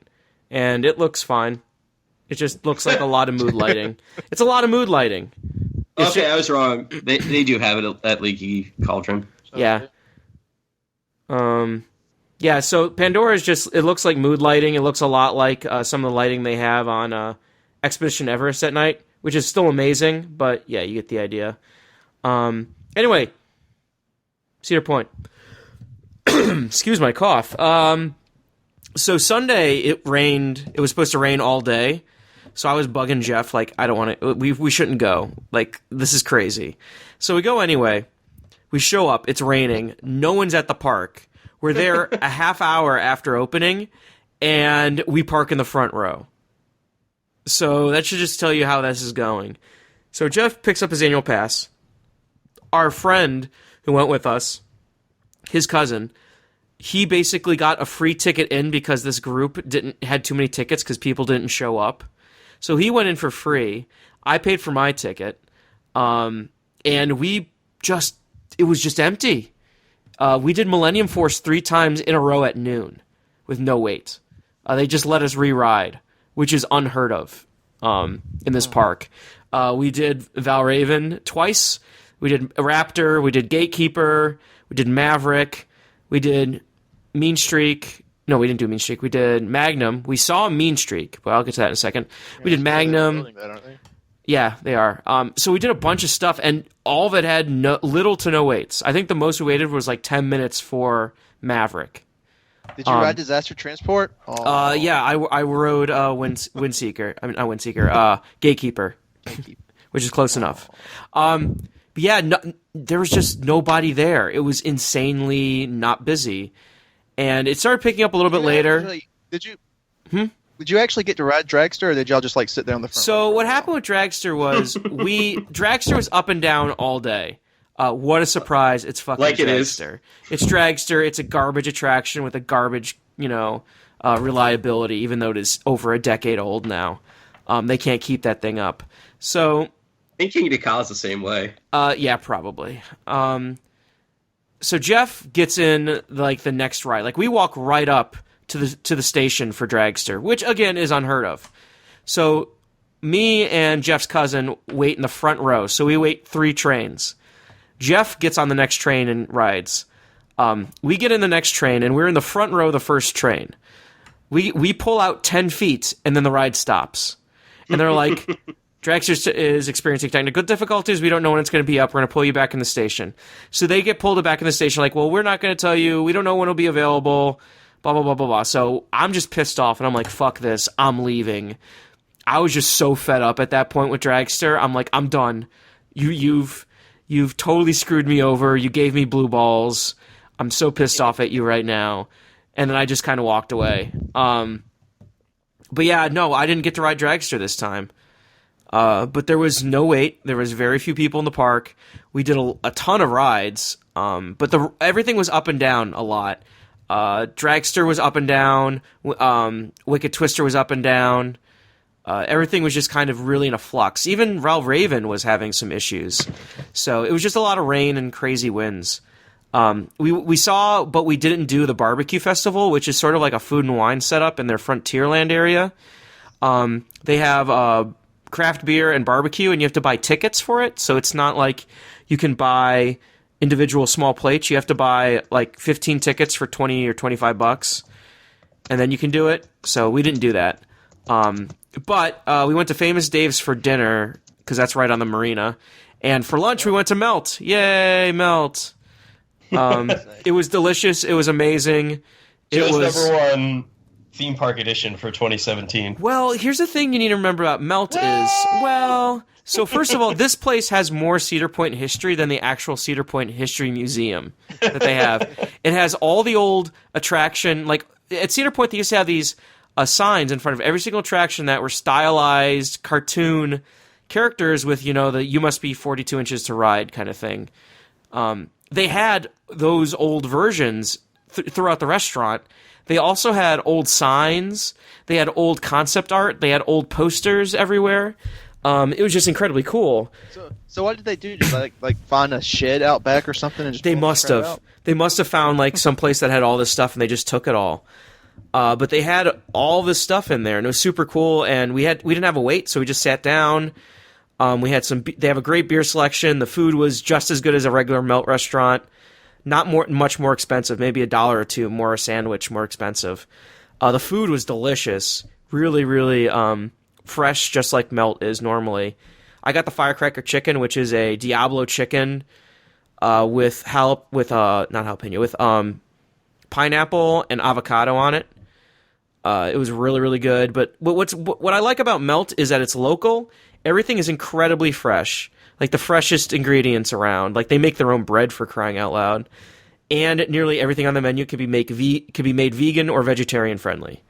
and it looks fine. It just looks like a lot of mood lighting. It's a lot of mood lighting. I was wrong. They do have it at Leaky Cauldron. Yeah. Yeah, Yeah, so Pandora is just, it looks like mood lighting. It looks a lot like some of the lighting they have on Expedition Everest at night, which is still amazing, but yeah, you get the idea. Anyway, Cedar Point. Excuse my cough. So Sunday, it rained. It was supposed to rain all day. So I was bugging Jeff, like, I don't want to, we shouldn't go. Like, this is crazy. So we go anyway. We show up. It's raining. No one's at the park. We're there a half hour after opening, and we park in the front row. So that should just tell you how this is going. So Jeff picks up his annual pass. Our friend who went with us, his cousin, he basically got a free ticket in because this group had too many tickets because people didn't show up. So he went in for free. I paid for my ticket. And it was just empty. We did Millennium Force 3 times in a row at noon with no wait. They just let us re-ride, which is unheard of in this park. We did Valraven twice. We did Raptor. We did Gatekeeper. We did Maverick. We did Mean Streak. No, we didn't do Mean Streak. We did Magnum. We saw Mean Streak, but I'll get to that in a second. We did Magnum. Yeah, they are. So we did a bunch of stuff, and all of it had little to no waits. I think the most we waited was like 10 minutes for Maverick. Did you ride Disaster Transport? Oh. Yeah, I rode Windseeker. I mean, not Windseeker. Gatekeeper, which is close enough. But yeah, there was just nobody there. It was insanely not busy, and it started picking up a little bit later. Did you actually get to ride Dragster, or did y'all just like sit there on the front? So what happened with Dragster was Dragster was up and down all day. What a surprise! It's fucking like Dragster. It's Dragster. It's a garbage attraction with a garbage, reliability. Even though it is over a decade old now, they can't keep that thing up. So I think Kingda Ka is the same way. Yeah, probably. So Jeff gets in like the next ride. Like we walk right up to the station for Dragster, which again is unheard of. So me and Jeff's cousin wait in the front row. So we wait 3 trains. Jeff gets on the next train and rides. We get in the next train, and we're in the front row of the first train. We pull out 10 feet, and then the ride stops. And they're like, Dragster is experiencing technical difficulties. We don't know when it's going to be up. We're going to pull you back in the station. So they get pulled back in the station like, well, we're not going to tell you. We don't know when it'll be available. Blah, blah, blah, blah, blah. So I'm just pissed off, and I'm like, fuck this. I'm leaving. I was just so fed up at that point with Dragster. I'm like, I'm done. You've totally screwed me over. You gave me blue balls. I'm so pissed off at you right now. And then I just kind of walked away. But yeah, no, I didn't get to ride Dragster this time. But there was no wait. There was very few people in the park. We did a ton of rides. But everything was up and down a lot. Dragster was up and down. Wicked Twister was up and down. Everything was just kind of really in a flux. Even Valraven was having some issues. So it was just a lot of rain and crazy winds. We saw, but we didn't do the barbecue festival, which is sort of like a food and wine setup in their Frontierland area. They have craft beer and barbecue, and you have to buy tickets for it. So it's not like you can buy individual small plates. You have to buy like 15 tickets for $20 or $25, and then you can do it. So we didn't do that. But we went to Famous Dave's for dinner, because that's right on the marina. And for lunch, we went to Melt. Yay, Melt. It was delicious. It was amazing. It was #1 theme park edition for 2017. Well, here's the thing you need to remember about Melt is, so first of all, this place has more Cedar Point history than the actual Cedar Point History Museum that they have. It has all the old attraction, like at Cedar Point, they used to have these signs in front of every single attraction that were stylized cartoon characters with, the you must be 42 inches to ride kind of thing. They had those old versions throughout the restaurant. They also had old signs. They had old concept art. They had old posters everywhere. It was just incredibly cool. So what did they do? Just like find a shed out back or something? And just they must have. Out? They must have found like some place that had all this stuff, and they just took it all. But they had all this stuff in there, and it was super cool. And we didn't have a wait, so we just sat down. They have a great beer selection. The food was just as good as a regular Melt restaurant. not much more expensive, maybe $1 or $2 more a sandwich, more expensive. The food was delicious, really, really fresh, just like Melt is normally. I got the firecracker chicken, which is a Diablo chicken with pineapple and avocado on it. It was really, really good. But what I like about Melt is that it's local. Everything is incredibly fresh, like the freshest ingredients around. Like they make their own bread, for crying out loud, and nearly everything on the menu could be made vegan or vegetarian friendly.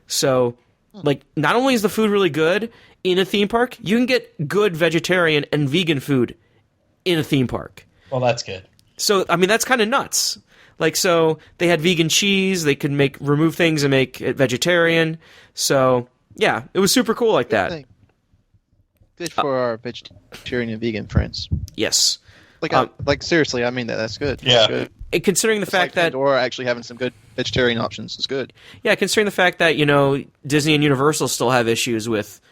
So, like, not only is the food really good in a theme park, you can get good vegetarian and vegan food in a theme park. Well, that's good. So, I mean, that's kind of nuts. Like, so they had vegan cheese. They could remove things and make it vegetarian. So, yeah, it was super cool like that. Good for our vegetarian and vegan friends. Yes. Like seriously, I mean that. That's good. Yeah. That's good. And considering the fact that Pandora actually having some good vegetarian options is good. Yeah, considering the fact that, Disney and Universal still have issues with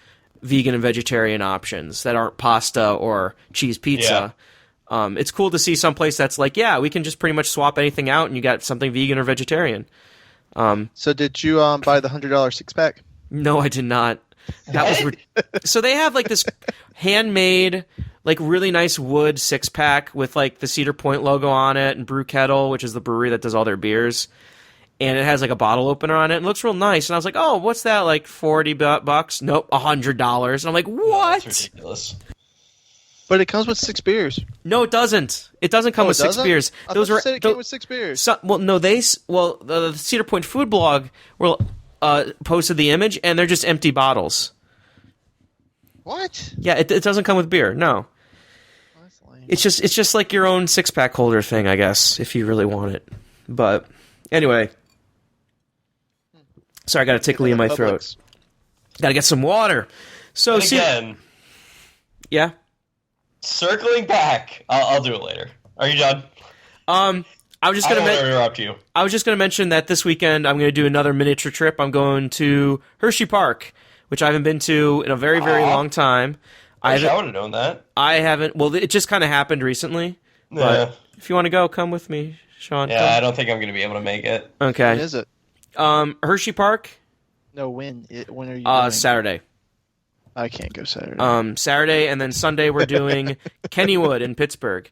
vegan and vegetarian options that aren't pasta or cheese pizza. Yeah. It's cool to see someplace that's like, yeah, we can just pretty much swap anything out and you got something vegan or vegetarian. So did you buy the $100 6-pack? No, I did not. That was so they have like this handmade, like really nice wood 6-pack with like the Cedar Point logo on it and Brew Kettle, which is the brewery that does all their beers, and it has like a bottle opener on it. And it looks real nice. And I was like, oh, what's that? Like $40? Nope, $100. And I'm like, what? That's ridiculous. But it comes with 6 beers. No, it doesn't. It doesn't come with 6 beers. I thought you said it came with 6 beers. The Cedar Point food blog posted the image, and they're just empty bottles. What? Yeah, it doesn't come with beer. No, it's just like your own 6-pack holder thing, I guess, if you really want it. But anyway, sorry, I got a tickly in my throat. Got to get some water. So again, yeah. Circling back, I'll do it later. Are you done? I was just going to interrupt you. I was just going to mention that this weekend I'm going to do another miniature trip. I'm going to Hershey Park, which I haven't been to in a very, very long time. I would have known that. I haven't. Well, it just kind of happened recently. Yeah. But if you want to go, come with me, Sean. Yeah, come. I don't think I'm going to be able to make it. Okay. When is it? Hershey Park. No, when? When are you going? Saturday. I can't go Saturday. Saturday, and then Sunday we're doing Kennywood in Pittsburgh.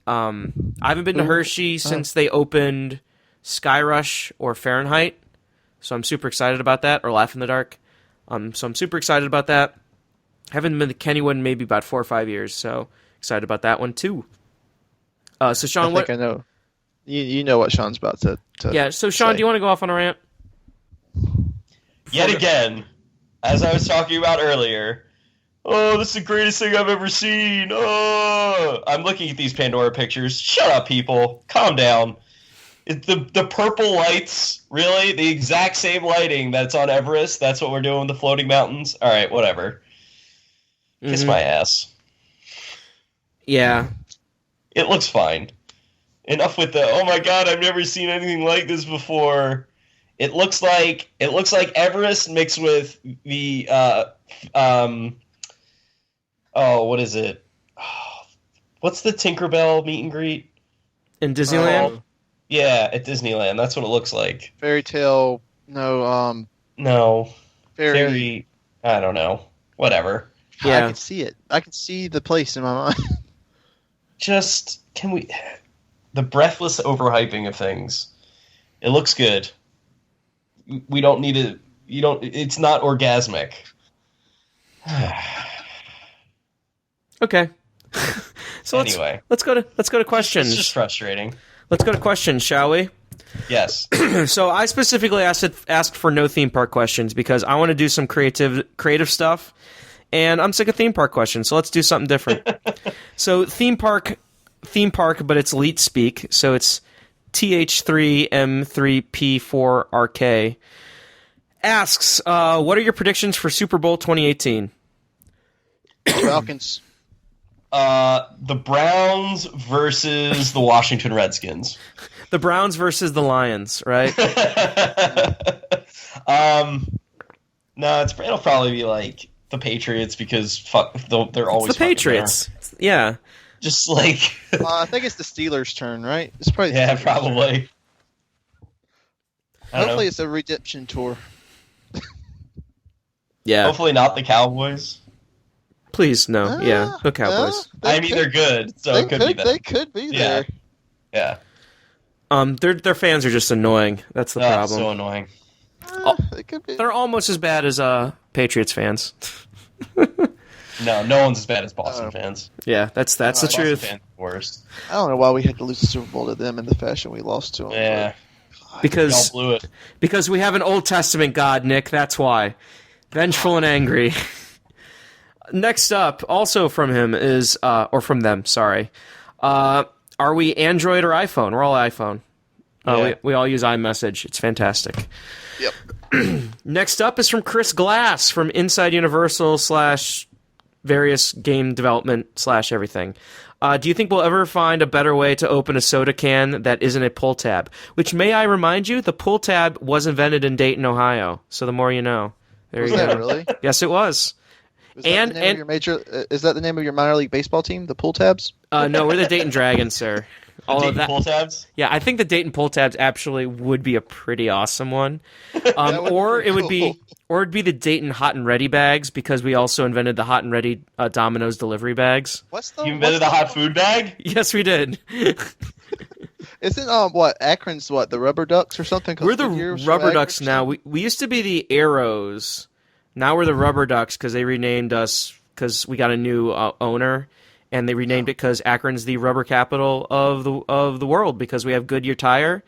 I haven't been to Hershey since they opened Sky Rush or Fahrenheit, so I'm super excited about that, or Laugh in the Dark. So I'm super excited about that. Haven't been to Kennywood in maybe about 4 or 5 years, so excited about that one too. So Sean, I know. You know what Sean's about to yeah. So Sean, do you want to go off on a rant? Yet again, as I was talking about earlier, oh, this is the greatest thing I've ever seen. Oh, I'm looking at these Pandora pictures. Shut up, people. Calm down. The purple lights, really? The exact same lighting that's on Everest? That's what we're doing with the floating mountains? All right, whatever. Kiss my ass. Yeah. It looks fine. Enough with the, oh my god, I've never seen anything like this before. It looks like Everest mixed with the what is it? What's the Tinkerbell meet and greet? In Disneyland? Yeah, at Disneyland. That's what it looks like. Fairy tale. No. No. Fairy. I don't know. Whatever. Yeah. I can see it. I can see the place in my mind. Just the breathless overhyping of things. It looks good. We don't need it. It's not orgasmic. Okay. So anyway, let's go to questions. It's just frustrating. Let's go to questions, shall we? Yes. So I specifically asked for no theme park questions because I want to do some creative stuff, and I'm sick of theme park questions. So let's do something different. So theme park, but it's elite speak. So it's TH3M3P4RK asks, what are your predictions for Super Bowl 2018? Falcons. The Browns versus the Washington Redskins. The Browns versus the Lions, right? No, it'll probably be like the Patriots because they're always it's the Patriots. Yeah. Just like I think it's the Steelers' turn, right? It's probably the yeah, Steelers' probably. I don't Hopefully, know. it's a redemption tour. Yeah. Hopefully not the Cowboys. Please, no. Yeah, the Cowboys. They I mean, they're good, so it could be them. They could be Yeah. there. Yeah. Their fans are just annoying. That's the problem. So annoying. They could be. They're almost as bad as Patriots fans. No one's as bad as Boston fans. Yeah, that's the Boston truth. fans are the worst. I don't know why we had to lose the Super Bowl to them in the fashion we lost to them. Yeah. Y'all Because blew it. we have an Old Testament God, Nick. That's why. Vengeful and angry. Next up, also from him is, or from them, sorry. Are we Android or iPhone? We're all iPhone. Yeah. We all use iMessage. It's fantastic. Yep. Next up is from Chris Glass from Inside Universal / various game development / everything. Do you think we'll ever find a better way to open a soda can that isn't a pull tab? Which, may I remind you, the pull tab was invented in Dayton, Ohio. So the more you know. There Was you that go. really? Yes, it was. Is that the name of your is that the name of your minor league baseball team, the Pull Tabs? No, we're the Dayton Dragons, sir. Dayton pull tabs? Yeah, I think the Dayton pull tabs actually would be a pretty awesome one. would Or be it would cool. be, or it'd be the Dayton Hot and Ready bags because we also invented the Hot and Ready Domino's delivery bags. What's the You invented the hot food bag? Yes, we did. Isn't what Akron's the Rubber Ducks or something? 'Cause We're the Goodyear's from Rubber Akron Ducks or now. something? We used to be the Arrows. Now we're the Rubber Ducks because they renamed us because we got a new owner, and they renamed it because Akron's the rubber capital of the world because we have Goodyear tire,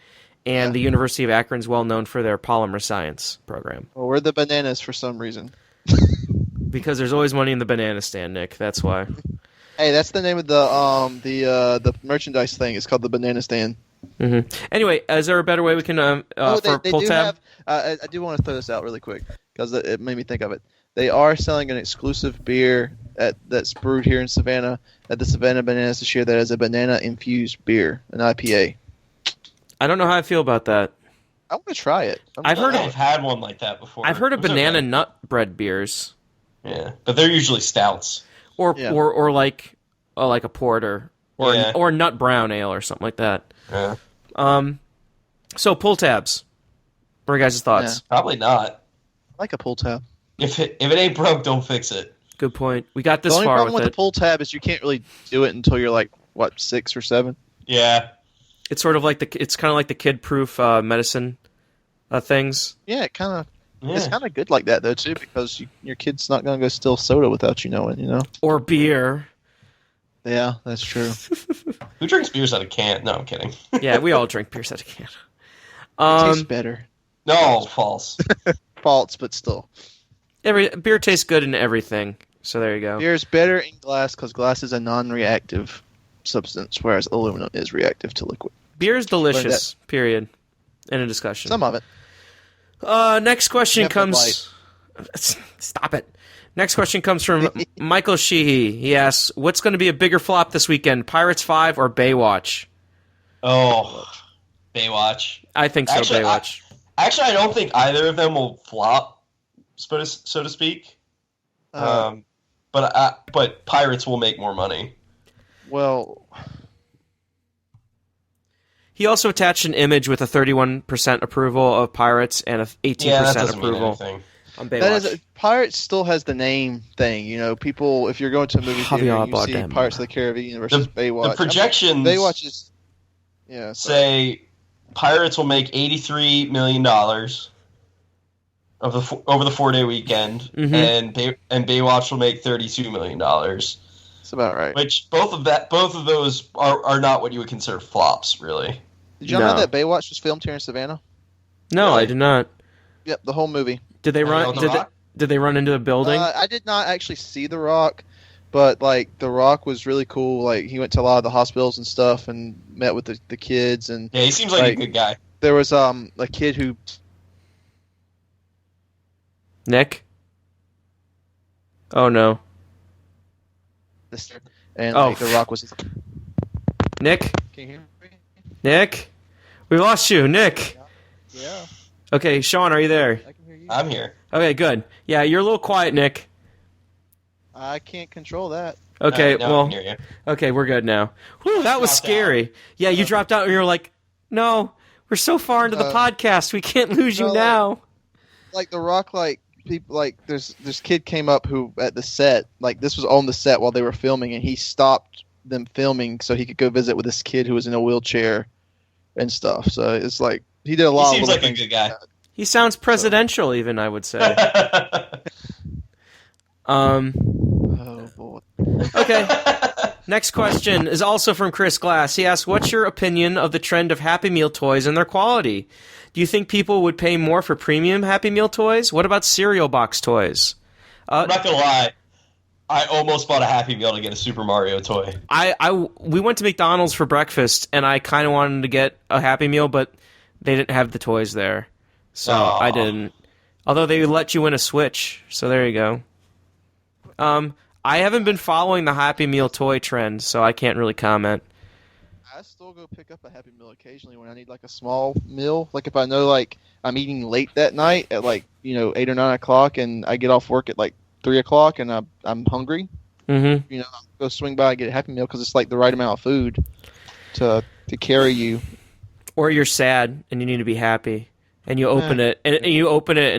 and the University of Akron's well known for their polymer science program. Well, we're the Bananas for some reason. Because there's always money in the banana stand, Nick. That's why. Hey, that's the name of the merchandise thing. It's called the Banana Stand. Mm-hmm. Anyway, is there a better way we can for they pull do tab? have. I do want to throw this out really quick because it made me think of it. They are selling an exclusive beer that's brewed here in Savannah at the Savannah Bananas this year that is a banana-infused beer, an IPA. I don't know how I feel about that. I want to try it. I've heard I've had one like that before. I've heard of It was banana okay. nut bread beers, Yeah, but they're usually stouts. or Yeah. or like a porter, or Yeah. or nut brown ale or something like that. Yeah. So pull tabs. What are your guys' thoughts? Probably not. I like a pull tab. If it ain't broke, don't fix it. Good point. We got this The only far problem with with it. the pull tab is you can't really do it until you're like 6 or 7. Yeah. It's sort of like it's kind of like the kid-proof medicine things. Yeah, it's kind Yeah. of good like that though too because your kid's not gonna go steal soda without you knowing, you know. Or beer. Yeah, that's true. Who drinks beers out of can? No, I'm kidding. Yeah, we all drink beers out of can. It tastes better. No, false. False, but still. Beer tastes good in everything. So there you go. Beer is better in glass because glass is a non-reactive substance, whereas aluminum is reactive to liquid. Beer is delicious. Period. End of discussion. Some of it. Next question Except comes. Stop it. Next question comes from Michael Sheehy. He asks, "What's going to be a bigger flop this weekend, Pirates 5 or Baywatch?" Oh, Baywatch. I think so. Actually, Baywatch. Actually, I don't think either of them will flop, so to speak. But Pirates will make more money. Well, He also attached an image with a 31% approval of Pirates and a 18% Yeah, that doesn't mean approval anything. on that Baywatch. is Pirates still has the name thing. You know, people if you're going to a movie theater, Javier and you see Bardem. Pirates of the Caribbean versus Baywatch. The projections Baywatch is. Yeah. say Pirates will make $83 million over the 4-day weekend, Mhm. and Baywatch will make $32 million. That's about right. Which both of those are not what you would consider flops, really. Did y'all know No. that Baywatch was filmed here in Savannah? No, Really? I did not. Yep, the whole movie. Did they run? The Did they, Rock? did they run into the building? I did not actually see The Rock, but like The Rock was really cool. Like he went to a lot of the hospitals and stuff and met with the kids. And Yeah, he seems like a good guy. there was a kid who Nick? Oh no, and Oh. like, The Rock was. Nick? Can you hear me? Nick? We lost you, Nick. Yeah, Okay, Sean, are you there? I can hear you. I'm here. Okay, good. Yeah, you're a little quiet, Nick. I can't control that. Okay, Now I well, can hear you. okay, we're good now. Whew, that was dropped scary. Yeah, you dropped out and you were like, no, we're so far into the podcast, we can't lose you No. now. Like The Rock, like people, like this kid came up who at the set, like this was on the set while they were filming, and he stopped them filming so he could go visit with this kid who was in a wheelchair and stuff. So it's like he did a lot. He seems of like a good guy. He sounds presidential, even, I would say. Oh boy. Okay. Next question is also from Chris Glass. He asks, what's your opinion of the trend of Happy Meal toys and their quality? Do you think people would pay more for premium Happy Meal toys? What about cereal box toys? I'm not gonna lie. I almost bought a Happy Meal to get a Super Mario toy. We went to McDonald's for breakfast, and I kind of wanted to get a Happy Meal, but they didn't have the toys there, so Aw. I didn't. Although they let you win a Switch, so there you go. I haven't been following the Happy Meal toy trend, so I can't really comment. I still go pick up a Happy Meal occasionally when I need like a small meal. Like if I know like I'm eating late that night at like 8 or 9 o'clock, and I get off work at like 3 o'clock, and I'm hungry. Mm-hmm. I'll go swing by and get a Happy Meal because it's like the right amount of food to carry you. Or you're sad and you need to be happy, and you open it, and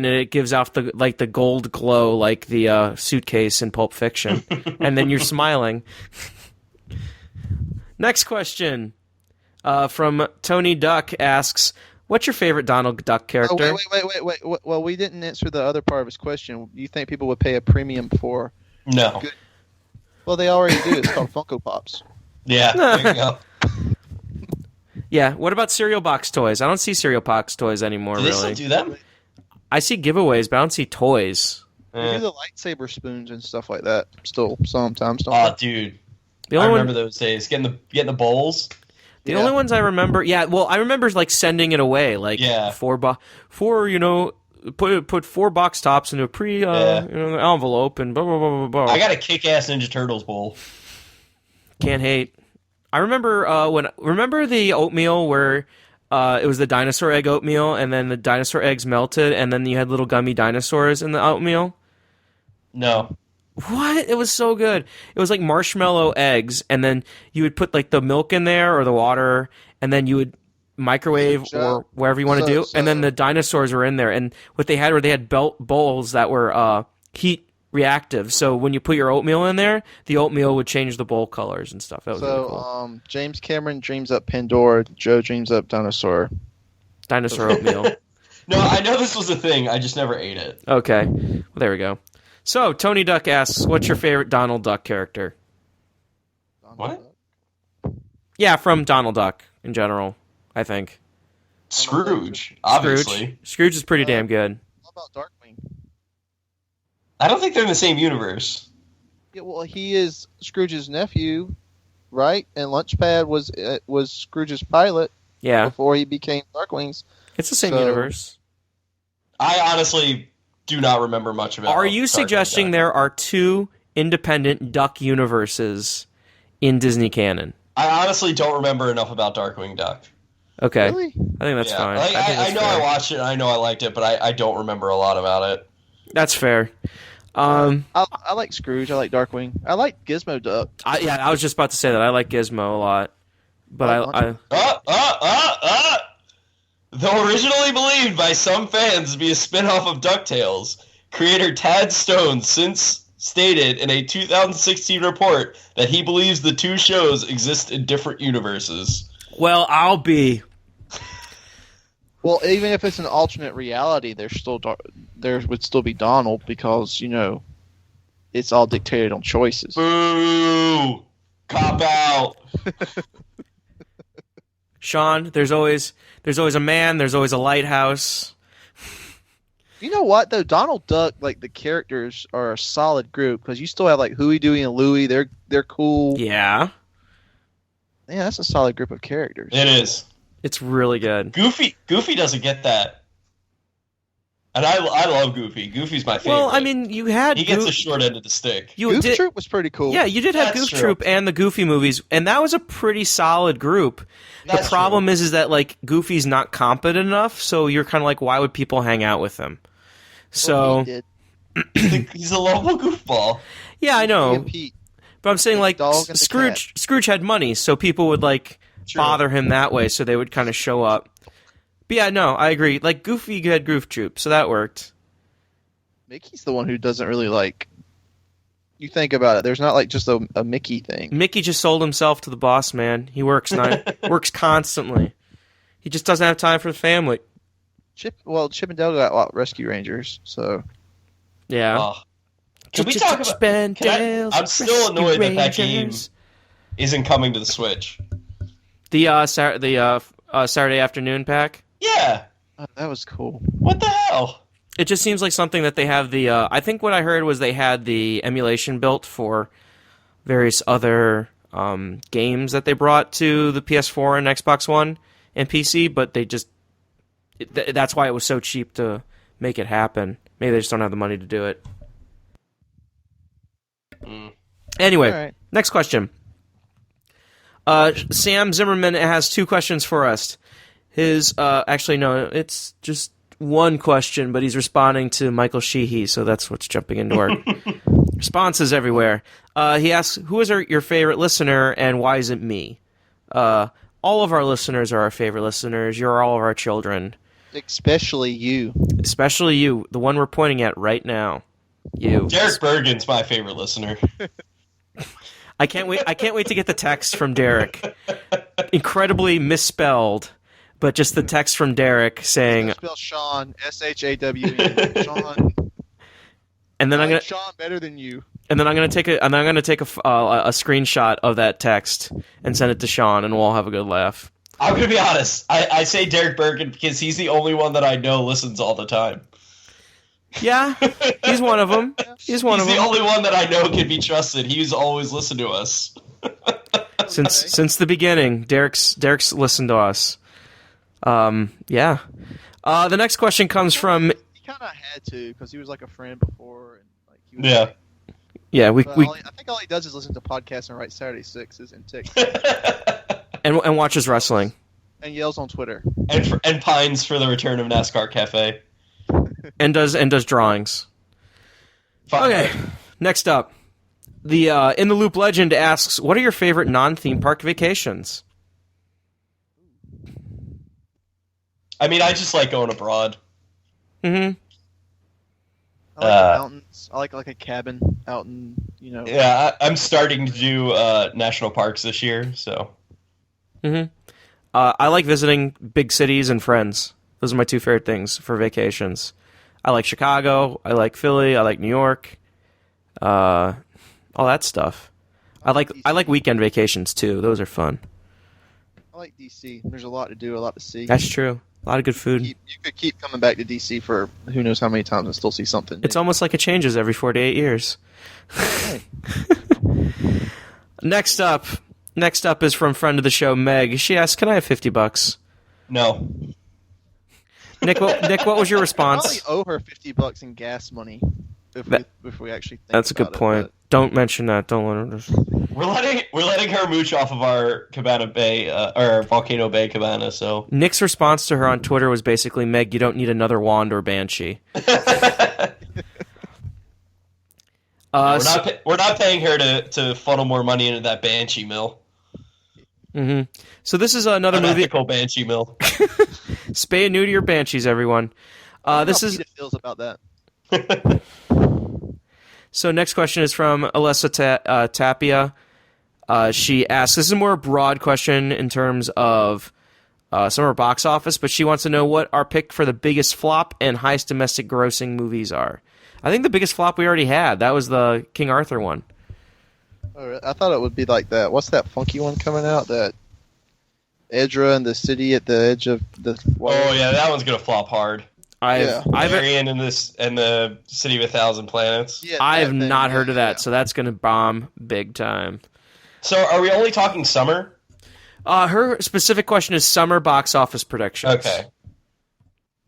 it gives off the gold glow like the suitcase in Pulp Fiction, and then you're smiling. Next question from Tony Duck asks, "What's your favorite Donald Duck character?" Oh, wait. Well, we didn't answer the other part of his question. You think people would pay a premium for? No. Good. Well, they already do. It's called Funko Pops. Yeah, there you go. Yeah. What about cereal box toys? I don't see cereal box toys anymore. Do they Really, still do them? I see giveaways, but I don't see toys. They do the lightsaber spoons and stuff like that. Still, sometimes. Don't Oh, they? dude. The I only remember those days. Getting the bowls. The only ones I remember, I remember like sending it away, like put 4 box tops into a envelope and blah blah blah blah blah. I got a kick-ass Ninja Turtles bowl. Can't hate. I remember remember the oatmeal where it was the dinosaur egg oatmeal, and then the dinosaur eggs melted, and then you had little gummy dinosaurs in the oatmeal. No. What? It was so good. It was like marshmallow eggs, and then you would put like the milk in there or the water, and then you would microwave or wherever you want to do, and then the dinosaurs were in there. And what they had were they had bowls that were heat reactive. So when you put your oatmeal in there, the oatmeal would change the bowl colors and stuff. That was really cool. James Cameron dreams up Pandora. Joe dreams up dinosaur. Dinosaur oatmeal. No, I know this was a thing. I just never ate it. Okay. Well, there we go. So, Tony Duck asks, what's your favorite Donald Duck character? What? Yeah, from Donald Duck in general, I think. Scrooge, obviously. Scrooge is pretty damn good. What about Darkwing? I don't think they're in the same universe. Yeah, well, he is Scrooge's nephew, right? And Lunchpad was Scrooge's pilot Yeah, before he became Darkwing's. it's the same So- universe. I honestly do not remember much about Are you Darkwing suggesting Duck. there are 2 independent Duck universes in Disney canon? I honestly don't remember enough about Darkwing Duck. Okay, Really? I think that's fine. Like, I think I that's know fair. I watched it, and I know I liked it, but I don't remember a lot about it. That's fair. I like Scrooge. I like Darkwing. I like Gizmo Duck. I was just about to say that. I like Gizmo a lot. But Though originally believed by some fans to be a spin-off of DuckTales, creator Tad Stone since stated in a 2016 report that he believes the 2 shows exist in different universes. well, I'll be. Well, even if it's an alternate reality, there would still be Donald because it's all dictated on choices. Boo! Cop out! Sean, there's always a man, there's always a lighthouse. You know what though? Donald Duck, like the characters, are a solid group because you still have like Huey, Dewey, and Louie. They're cool. Yeah. Yeah, that's a solid group of characters. It is. It's really good. Goofy doesn't get that. And I love Goofy. Goofy's my favorite. Well, I mean, you had he gets the short end of the stick. Goof Troop was pretty cool. Yeah, you did have That's Goof true. Troop and the Goofy movies, and that was a pretty solid group. That's the problem is that like Goofy's not competent enough, so you're kind of like, why would people hang out with him? So Well, he did. He's a lovable goofball. yeah, I He know, and Pete. But I'm saying, like, Dog and the Scrooge had money, so people would, like, True. bother him that way, so they would kind of show up. But yeah, no, I agree. Like, Goofy had Goof Troop, so that worked. Mickey's the one who doesn't really, like... You think about it, there's not, like, just a Mickey thing. Mickey just sold himself to the boss, man. He works works constantly. He just doesn't have time for the family. Chip and Dale got Rescue Rangers, so... Yeah. Oh. Can we talk about? I'm still annoyed that that game isn't coming to the Switch. The Saturday afternoon pack. Yeah. Oh, that was cool. What the hell? It just seems like something that they have the. I think what I heard was they had the emulation built for various other games that they brought to the PS4 and Xbox One and PC, but they just. That's why it was so cheap to make it happen. Maybe they just don't have the money to do it. Anyway, All right. Next question. Sam Zimmerman has 2 questions for us. His actually no, it's just one question, but he's responding to Michael Sheehy, so that's what's jumping into our responses everywhere. He asks, "Who is your favorite listener, and why is it me?" All of our listeners are our favorite listeners. You're all of our children, Especially you. especially you, the one we're pointing at right now. You. Derek Bergen's my favorite listener. I can't wait to get the text from Derek. Incredibly misspelled, but just the text from Derek saying, Spell Sean, S-H-A-W-N. Sean. and then I I'm gonna like Sean better than you. and then I'm gonna take a screenshot of that text and send it to Sean, and we'll all have a good laugh. I'm gonna be honest. I say Derek Bergen because he's the only one that I know listens all the time. Yeah, he's one of them. He's one He's of the them. only one that I know can be trusted. He's always listened to us. Since the beginning, Derek's listened to us. Yeah. The next question comes from He kind of had to, because he was like a friend before. And like he was Yeah. like, yeah we I think all he does is listen to podcasts and write Saturday Sixes and TikTok and watches wrestling. and yells on Twitter. and pines for the return of NASCAR Cafe. And does drawings. Fine. Okay. Next up, the In the Loop legend asks, "What are your favorite non-theme park vacations?" I mean, I just like going abroad. Mm-hmm. I like the mountains. I like a cabin out in, Yeah, I'm starting to do national parks this year, so. Mm-hmm. I like visiting big cities and friends. Those are my 2 favorite things for vacations. I like Chicago. I like Philly. I like New York. All that stuff. I like weekend vacations too. Those are fun. I like DC. There's a lot to do, a lot to see. That's true. A lot of good food. You could keep coming back to DC for who knows how many times and still see something. It's almost like it changes every 4 to 8 years. Hey. Next up is from friend of the show, Meg. She asks, "Can I have $50?" No. Nick, what was your I response? probably owe her $50 in gas money if we actually think That's a good about it, point. but- Don't mention that. Don't let her. We're letting her mooch off of our Cabana Bay, or Volcano Bay cabana, so. Nick's response to her on Twitter was basically, "Meg, you don't need another wand or banshee." We're not paying her to funnel more money into that Banshee mill. Mm-hmm. So this is another movie. Unethical Banshee mill. Spay and neuter your banshees, everyone. This how is Peter feels about that. so. Next question is from Alyssa Tapia. She asks, "This is a more broad question in terms of some of our box office, but she wants to know what our pick for the biggest flop and highest domestic grossing movies are." I think the biggest flop we already had. That was the King Arthur one. Oh, I thought it would be like that. What's that funky one coming out? That Edra and the city at the edge of the. Oh yeah, that one's gonna flop hard. I've Marion and the City of 1,000 Planets. Yeah, I've that thing, not heard of that, yeah. so that's gonna bomb big time. So are we only talking summer? Her specific question is summer box office predictions. Okay.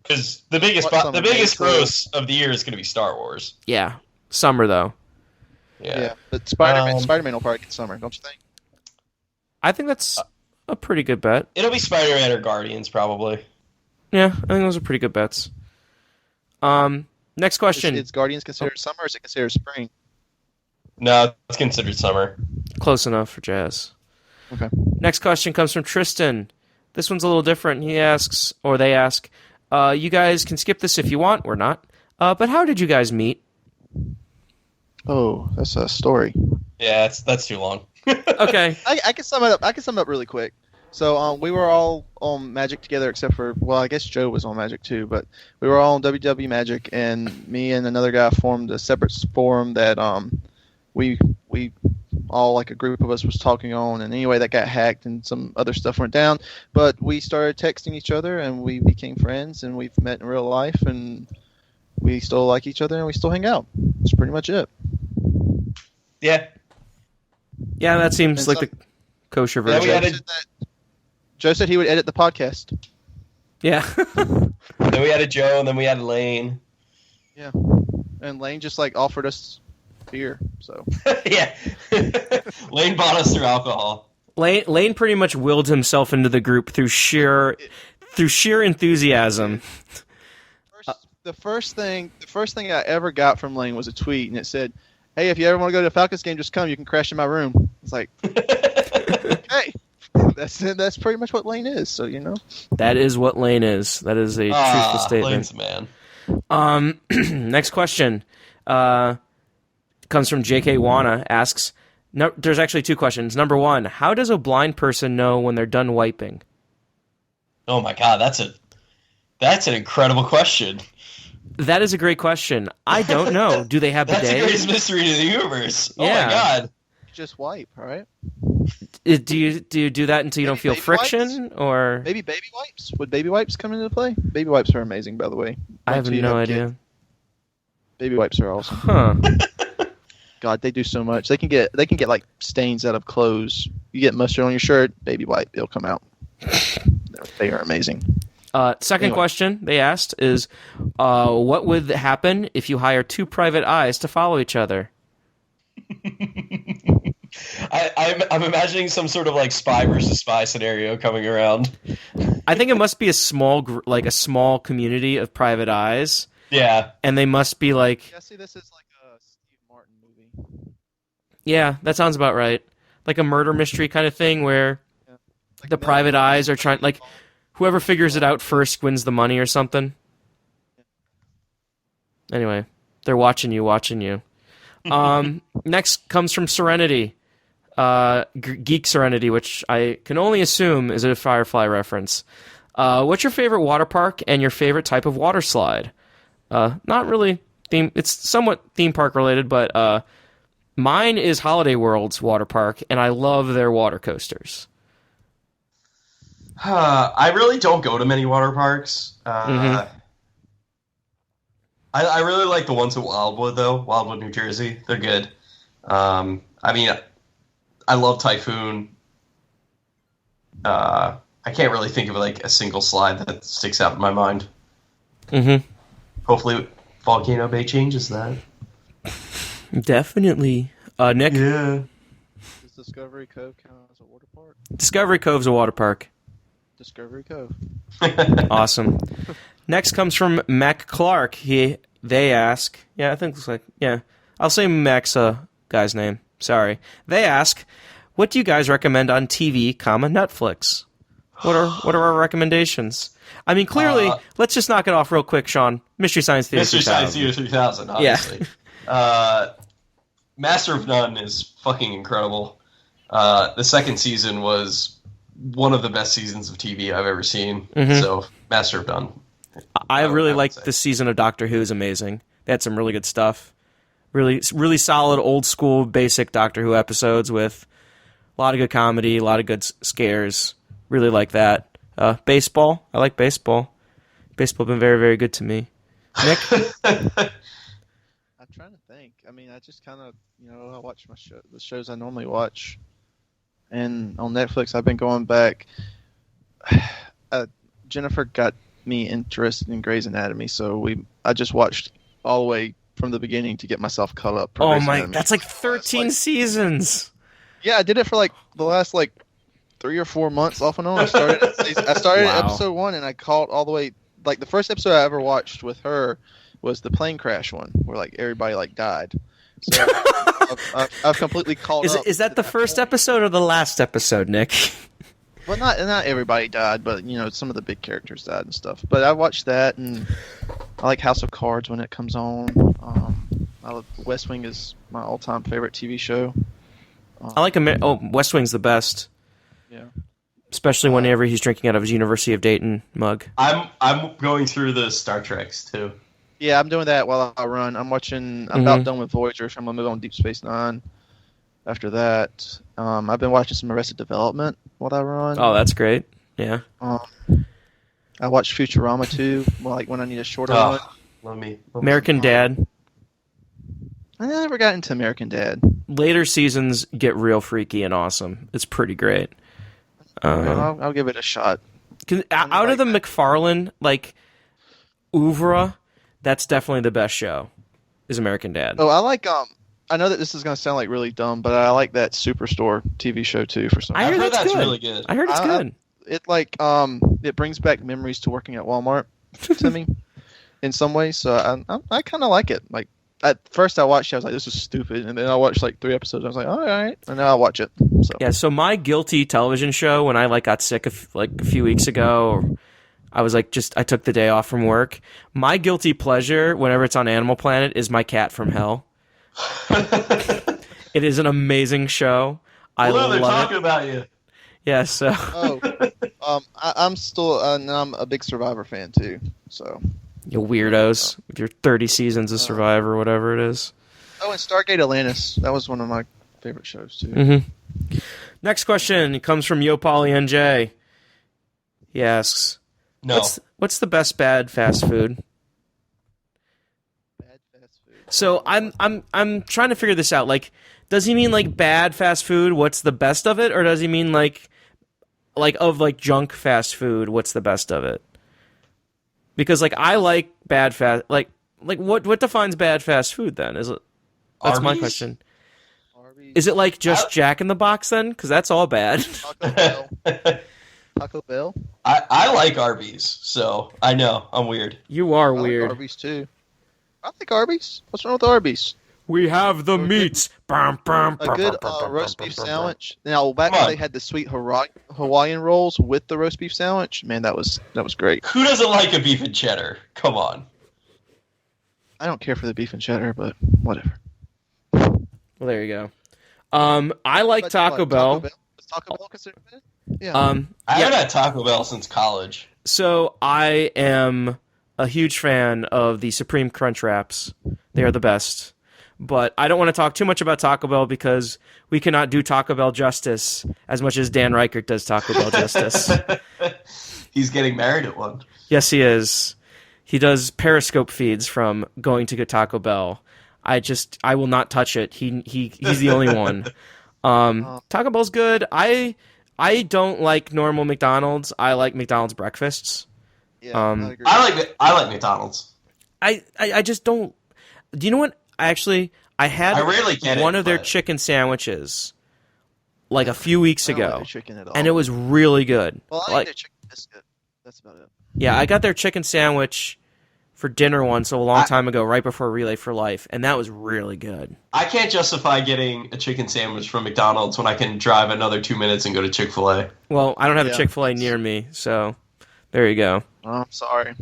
Because the biggest What's on the the biggest base gross of the year is going to be Star Wars. Yeah, summer though. Yeah, but Spider-Man will probably get summer, don't you think? I think that's a pretty good bet. It'll be Spider-Man or Guardians probably. Yeah, I think those are pretty good bets. Next question. Is Guardians considered summer or is it considered spring? No, it's considered summer. Close enough for jazz. Okay. Next question comes from Tristan. This one's a little different. He asks, or they ask, you guys can skip this if you want or not, but how did you guys meet? Oh, that's a story. Yeah, that's too long. Okay. I can sum it up. I can sum it up really quick. So we were all on Magic together, except for, well, I guess Joe was on Magic too, but we were all on WW Magic, and me and another guy formed a separate forum that we all, like a group of us, was talking on, and anyway that got hacked and some other stuff went down, but we started texting each other and we became friends and we've met in real life and we still like each other and we still hang out. That's pretty much it. Yeah. Yeah, that seems like the kosher Yeah, version. Joe said he would edit the podcast. Yeah. Then we had a Joe, and then we had a Lane. Yeah. And Lane just like offered us beer, so. Yeah. Lane bought us through alcohol. Lane pretty much willed himself into the group through sheer enthusiasm. The first thing I ever got from Lane was a tweet, and it said, "Hey, if you ever want to go to a Falcons game, just come. You can crash in my room." It's like, okay, that's pretty much what Lane is. So you know, That is what Lane is. That is a truthful statement. Lane's the man. Next question comes from J.K. Wana. Asks, no, there's actually two questions. Number one, how does a blind person know when they're done wiping? Oh my god, that's an incredible question. That is a great question. I don't know. Do they have That's the bidets? greatest mystery to the universe. Oh Yeah. my god. just wipe, all right? Do you do that until you don't feel Baby friction, or Maybe baby wipes. Would baby wipes come into play? Baby wipes are amazing, by the way. I have Wait till you no a idea. kid. Baby wipes are awesome. Huh? God, they do so much. They can get like stains out of clothes. You get mustard on your shirt, baby wipe, it'll come out. They are amazing. Second Anyway. question they asked is, what would happen if you hire two private eyes to follow each other? I'm imagining some sort of like spy versus spy scenario coming around. I think it must be a small community of private eyes, Yeah. and they must be like, Yeah, see, this is like a Steve Martin movie. yeah, that sounds about right, like a murder mystery kind of thing where Like the private eyes are trying, like, whoever figures it out first wins the money or something. Anyway, they're watching you. Next comes from Serenity, Geek Serenity, which I can only assume is a Firefly reference. What's your favorite water park and your favorite type of water slide? Not really theme. It's somewhat theme park related, but mine is Holiday World's water park, and I love their water coasters. I really don't go to many water parks. I really like the ones at Wildwood, though. Wildwood, New Jersey. They're good. I mean, I love Typhoon. I can't really think of like a single slide that sticks out in my mind. Mm-hmm. Hopefully, Volcano Bay changes that. Definitely. Nick? Yeah. Does Discovery Cove count as a water park? Discovery Cove's a water park. Discovery Cove. Awesome. Next comes from Mac Clark. They ask, I think it's like, I'll say Mac's guy's name. Sorry. They ask, what do you guys recommend on TV, Netflix? What are our recommendations? I mean, clearly, let's just knock it off real quick, Sean. Mystery Science Theater Mystery 3000. Science Theater 3000, obviously. Master of None is fucking incredible. The second season was one of the best seasons of TV I've ever seen. Mhm. So, Master of None. I really would liked say. this season of Doctor Who. Is amazing. They had some really good stuff. Really, really solid, old school, basic Doctor Who episodes with a lot of good comedy, a lot of good scares. Really like that. Baseball. I like baseball. Baseball been very, very good to me. Nick? I'm trying to think. I mean, I just kind of, I watch the shows I normally watch. And on Netflix, I've been going back. Jennifer got me interested in Grey's Anatomy, so I just watched all the way from the beginning to get myself caught up. for Oh Grey's my, Anatomy. that's like 13 seasons. Yeah, I did it for like the last 3 or 4 months off and on. I started at Wow. episode 1 and I caught all the way. Like the first episode I ever watched with her was the plane crash one, where like everybody died. So I've completely caught up. Is that the first episode or the last episode, Nick? Well, not everybody died, but some of the big characters died and stuff. But I watched that, and I like House of Cards when it comes on. West Wing is my all-time favorite TV show. I like West Wing's the best. Yeah. Especially whenever he's drinking out of his University of Dayton mug. I'm going through the Star Treks too. Yeah, I'm doing that while I run. I'm about done with Voyager, so I'm gonna move on to Deep Space Nine. After that, I've been watching some Arrested Development while I run. Oh, that's great. Yeah. I watch Futurama too, like when I need a shorter run. Let me American Dad. I never got into American Dad. Later seasons get real freaky and awesome. It's pretty great. I'll give it a shot. Out of the McFarlane oeuvre, that's definitely the best show. Is American Dad? Oh, I like I know that this is gonna sound like really dumb, but I like that Superstore TV show too. For some reason, I heard that's really good. I heard it's good. It brings back memories to working at Walmart to me in some ways. So I kind of like it. Like at first I watched it, I was like, this is stupid, and then I watched like 3 episodes. I was like, all right, and now I watch it. So yeah. So my guilty television show when I got sick a few weeks ago. I was I took the day off from work. My guilty pleasure, whenever it's on Animal Planet, is My Cat from Hell. It is an amazing show. I love they're it. talking about you. Yeah, so. I'm still, and I'm a big Survivor fan too. So. You weirdos with your 30 seasons of Survivor, whatever it is. Oh, and Stargate Atlantis. That was one of my favorite shows too. Mm-hmm. Next question comes from Yo Polly NJ. He asks, No. What's the best bad fast food? Bad fast food. So I'm trying to figure this out. Does he mean bad fast food? What's the best of it, or does he mean of junk fast food? What's the best of it? Because I like bad fast. What defines bad fast food then? Is it? That's Arby's? my question. Arby's. Is it just Jack in the Box then? Because that's all bad. Taco Bell? Taco Bell? I like Arby's, so I know I'm weird. You are I weird. like Arby's too. I like Arby's. What's wrong with Arby's? We have the meats. A good roast beef sandwich. Now, back when they had the sweet Hawaiian rolls with the roast beef sandwich, man, that was great. Who doesn't like a beef and cheddar? Come on. I don't care for the beef and cheddar, but whatever. Well, there you go. I like But Taco what, Bell. Is Taco Bell considered bad? Yeah. I haven't had Taco Bell since college. So I am a huge fan of the Supreme Crunch Wraps. They are the best. But I don't want to talk too much about Taco Bell because we cannot do Taco Bell justice as much as Dan Reichert does Taco Bell justice. He's getting married at one. Yes, he is. He does Periscope feeds from going to get Taco Bell. I will not touch it. He's the only one. Taco Bell's good. I don't like normal McDonald's. I like McDonald's breakfasts. Yeah, I agree. I like McDonald's. I just don't. Do you know what? I had rarely get one of their but- chicken sandwiches a few weeks I don't like ago, their chicken at all. and it was really good. Well, I like their chicken biscuit. That's about it. Yeah, I got their chicken sandwich for dinner once a long time ago, right before Relay for Life, and that was really good. I can't justify getting a chicken sandwich from McDonald's when I can drive another 2 minutes and go to Chick-fil-A. Well, I don't have a Yeah. Chick-fil-A near me, so there you go. Oh, I'm sorry.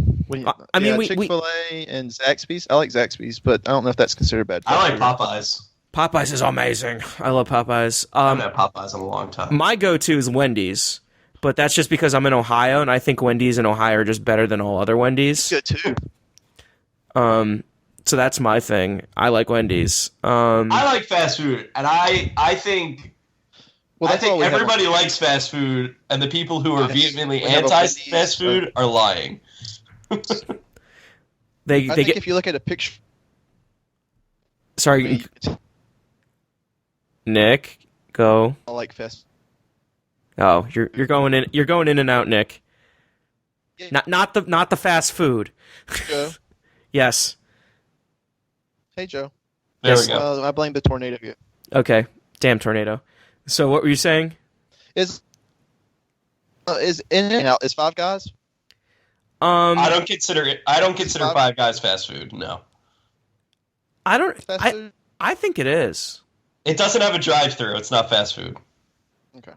I mean, we- Chick-fil-A and Zaxby's. I like Zaxby's, but I don't know if that's considered bad. I like fast food. Popeyes. Popeyes is amazing. I love Popeyes. I haven't had Popeyes in a long time. My go-to is Wendy's, but that's just because I'm in Ohio, and I think Wendy's in Ohio are just better than all other Wendy's. Good too. So that's my thing. I like Wendy's. I like fast food, and I think Well, I that's all think we have everybody on- likes fast food, and the people who are Yes. vehemently We have a anti-fast Wendy's, food are lying. They I think get. if you look at a picture, Sorry, Nick. Go. I like fast. Oh, you're going in. You're going in and out, Nick. Yeah. Not the fast food. Joe. Yes. Hey, Joe. There Yes. we go. I blame the tornado here. Okay. Damn tornado. So what were you saying? Is In and Out is Five Guys? I don't consider it. I don't consider Five- Five Guys fast food. No. I don't. Fast I food? I think it is. It doesn't have a drive-through. It's not fast food. Okay.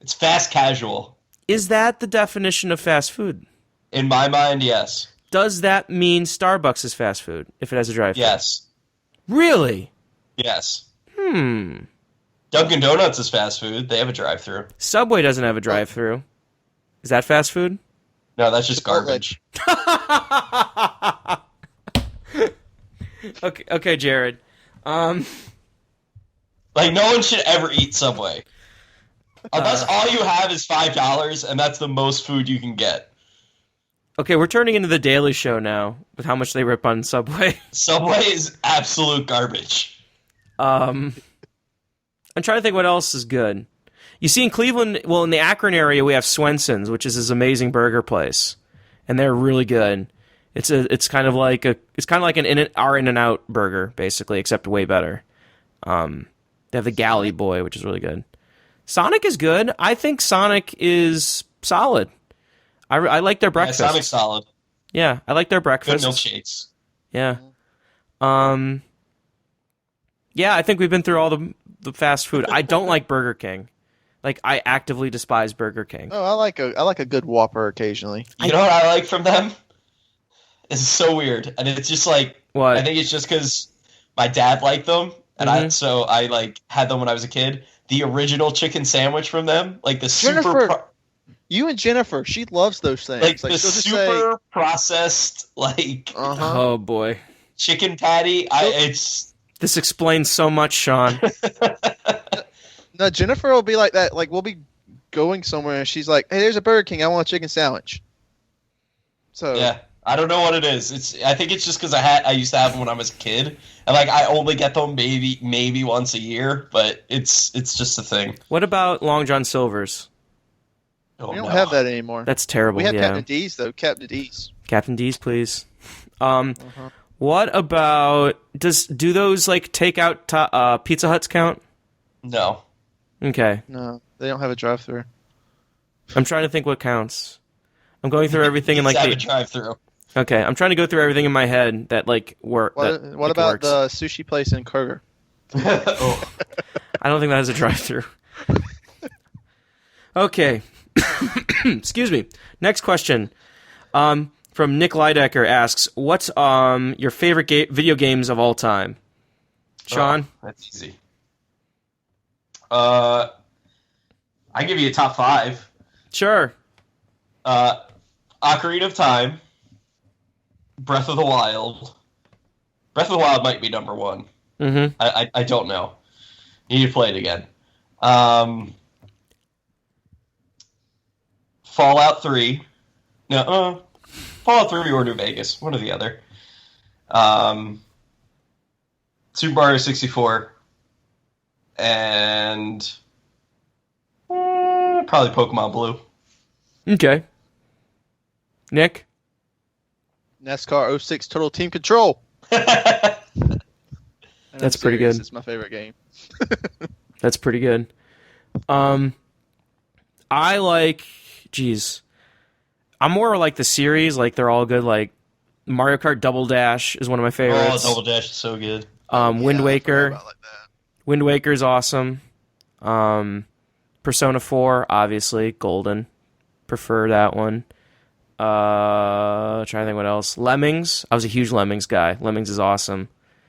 It's fast casual. Is that the definition of fast food? In my mind, yes. Does that mean Starbucks is fast food if it has a drive-thru? Yes. Really? Yes. Hmm. Dunkin' Donuts is fast food. They have a drive-through. Subway doesn't have a drive-thru. Is that fast food? No, that's just Chipotle. garbage. Okay, Jared. Like, no one should ever eat Subway. Unless all you have is $5, and that's the most food you can get. Okay, we're turning into the Daily Show now with how much they rip on Subway. Subway is absolute garbage. I'm trying to think what else is good. You see in Cleveland, well, in the Akron area, we have Swenson's, which is this amazing burger place, and they're really good. It's kind of like our In-N-Out burger, basically, except way better. They have the Galley Boy, which is really good. Sonic is good. I think Sonic is solid. I like their breakfast. Yeah, Sonic's solid. Yeah, I like their Good breakfast. milkshakes. Yeah. Yeah, I think we've been through all the fast food. I don't like Burger King. Like, I actively despise Burger King. Oh, I like a good Whopper occasionally. You know what I like from them? It's so weird, and it's just like What? I think it's just because my dad liked them, and Mhm. I like had them when I was a kid. The original chicken sandwich from them, like the Jennifer, you and Jennifer, she loves those things. like she'll the just super processed like uh-huh. Oh, boy. chicken patty. It's This explains so much, Sean. No, Jennifer will be like that. Like, we'll be going somewhere, and she's like, "Hey, there's a Burger King. I want a chicken sandwich." So yeah. I don't know what it is. I think it's just because I used to have them when I was a kid, and like I only get them maybe once a year, but it's just a thing. What about Long John Silver's? Oh, we don't no. have that anymore. That's terrible, We have yeah. Captain D's though. Captain D's. Captain D's, please. What about... Do those, like, takeout Pizza Huts count? No. Okay. No, they don't have a drive-through. I'm trying to think what counts. I'm going through everything in, like, Have a the... drive-through. Okay, I'm trying to go through everything in my head that, like, What about works. the sushi place in Kroger? Oh. I don't think that has a drive-through. Okay. Excuse me. Next question. From Nick Leidecker asks, what's your favorite video games of all time? Sean? Oh, that's easy. I give you a top 5. Sure. Ocarina of Time. Breath of the Wild. Breath of the Wild might be number 1. Mm-hmm. I don't know. You need to play it again. Fallout 3. No, Fallout 3 or New Vegas. One or the other. Super Mario 64. And probably Pokemon Blue. Okay. Nick? NASCAR 06 Total Team Control. That's I'm pretty serious, good. It's my favorite game. That's pretty good. I like... Jeez. I'm more like the series. Like, they're all good. Like, Mario Kart Double Dash is one of my favorites. Oh, Double Dash is so good. Wind Yeah, I forgot Waker. about like that. Wind Waker's awesome. Persona 4, obviously. Golden. Prefer that one. Trying to think what else. Lemmings. I was a huge Lemmings guy. Lemmings is awesome.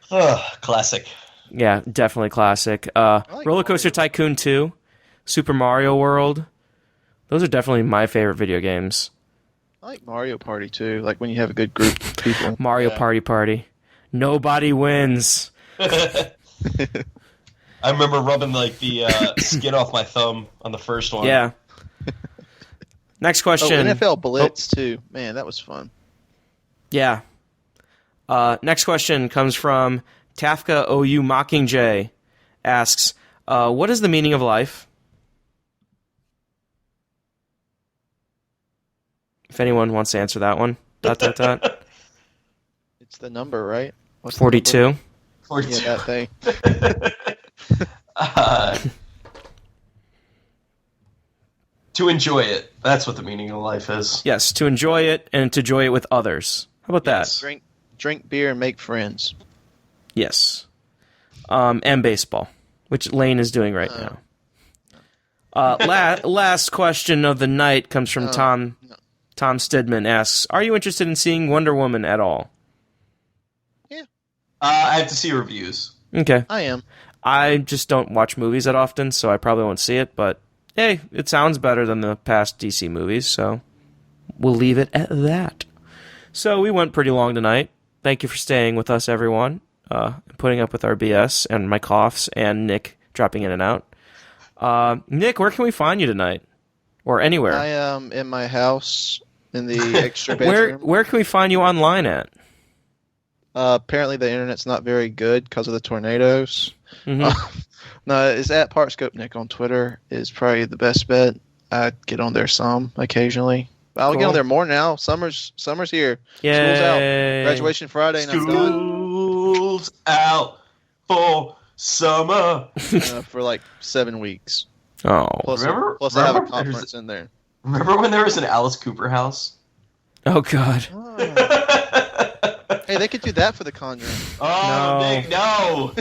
Classic. Yeah, definitely classic. like Roller Coaster Mario. Tycoon 2. Super Mario World. Those are definitely my favorite video games. I like Mario Party too. Like when you have a good group of people. Mario Yeah. Party. Nobody wins. I remember rubbing like the skin off my thumb on the first one. Yeah. Next Oh, question. NFL Blitz too. Man, that was fun. Yeah. Next question comes from Tafka OU Mockingjay. Asks, what is the meaning of life? If anyone wants to answer that one. ... It's the number, right? What's the 42. number? 42. Yeah, that thing. To enjoy it. That's what the meaning of life is. Yes, to enjoy it and to enjoy it with others. How about Yes. Drink beer and make friends. that? Yes. and baseball, which Lane is doing right now. Last question of the night comes from Tom. No. Tom Stidman asks, "Are you interested in seeing Wonder Woman at all?" Yeah. I have to see reviews. Okay. I am. I just don't watch movies that often, so I probably won't see it, but hey, it sounds better than the past DC movies, so we'll leave it at that. So we went pretty long tonight. Thank you for staying with us, everyone, putting up with our BS and my coughs and Nick dropping in and out. Nick, where can we find you tonight? Or anywhere? I am in my house in the extra bedroom. Where can we find you online at? Apparently the internet's not very good because of the tornadoes. Mm-hmm. No, it's at Parkscope Nick on Twitter is probably the best bet. I get on there some occasionally. I'll get on there more now. Summer's here. Yay. School's out. Graduation Friday and I'm done. School's out for summer. For like 7 weeks. Oh. Plus I have a conference in there. Remember when there was an Alice Cooper house? Oh, God. Hey, they could do that for the Conjuring. Oh, No. Nick, no.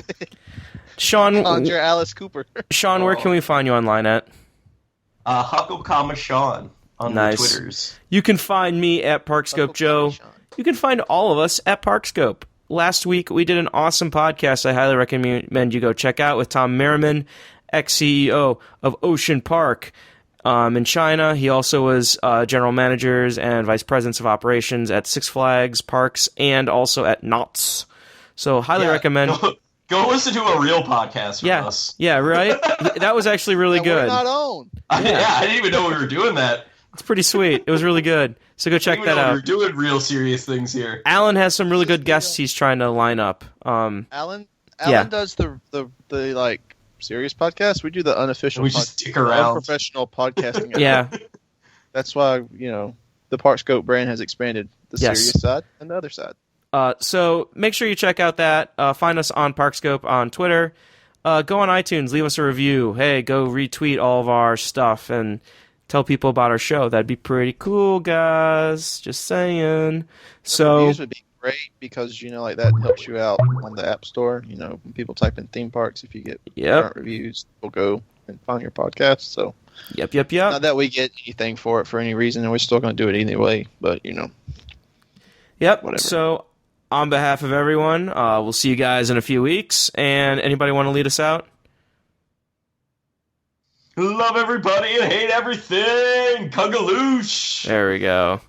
Sean, Conjure Alice Cooper. Sean, where can we find you online at? Huckle, Sean on Nice. the Twitters. You can find me at Parkscope Joe. You can find all of us at Parkscope. Last week, we did an awesome podcast I highly recommend you go check out with Tom Merriman, ex-CEO of Ocean Park in China. He also was general managers and vice presidents of operations at Six Flags Parks and also at Knott's. So highly recommend. Go listen to a real podcast with us. Yeah, right? That was actually really good. We're not on. I didn't even know we were doing that. It's pretty sweet. It was really good. So go check that out. We're doing real serious things here. Alan has some really good guests he's trying to line up. Alan Yeah. does the like serious podcast. We do the unofficial. We just stick around. Unprofessional podcasting. Yeah. That's why the Parkscope brand has expanded the Yes. serious side and the other side. So make sure you check out that. Find us on Parkscope on Twitter. Go on iTunes, leave us a review. Hey, go retweet all of our stuff and tell people about our show. That'd be pretty cool, guys. Just saying. So Reviews would be great because like that helps you out on the App Store. When people type in theme parks, if you get current reviews, they'll go and find your podcast. So Yep. not that we get anything for it for any reason, and we're still going to do it anyway. But Yep. Whatever. So on behalf of everyone, we'll see you guys in a few weeks. And anybody want to lead us out? Love everybody and hate everything. Kungaloosh. There we go.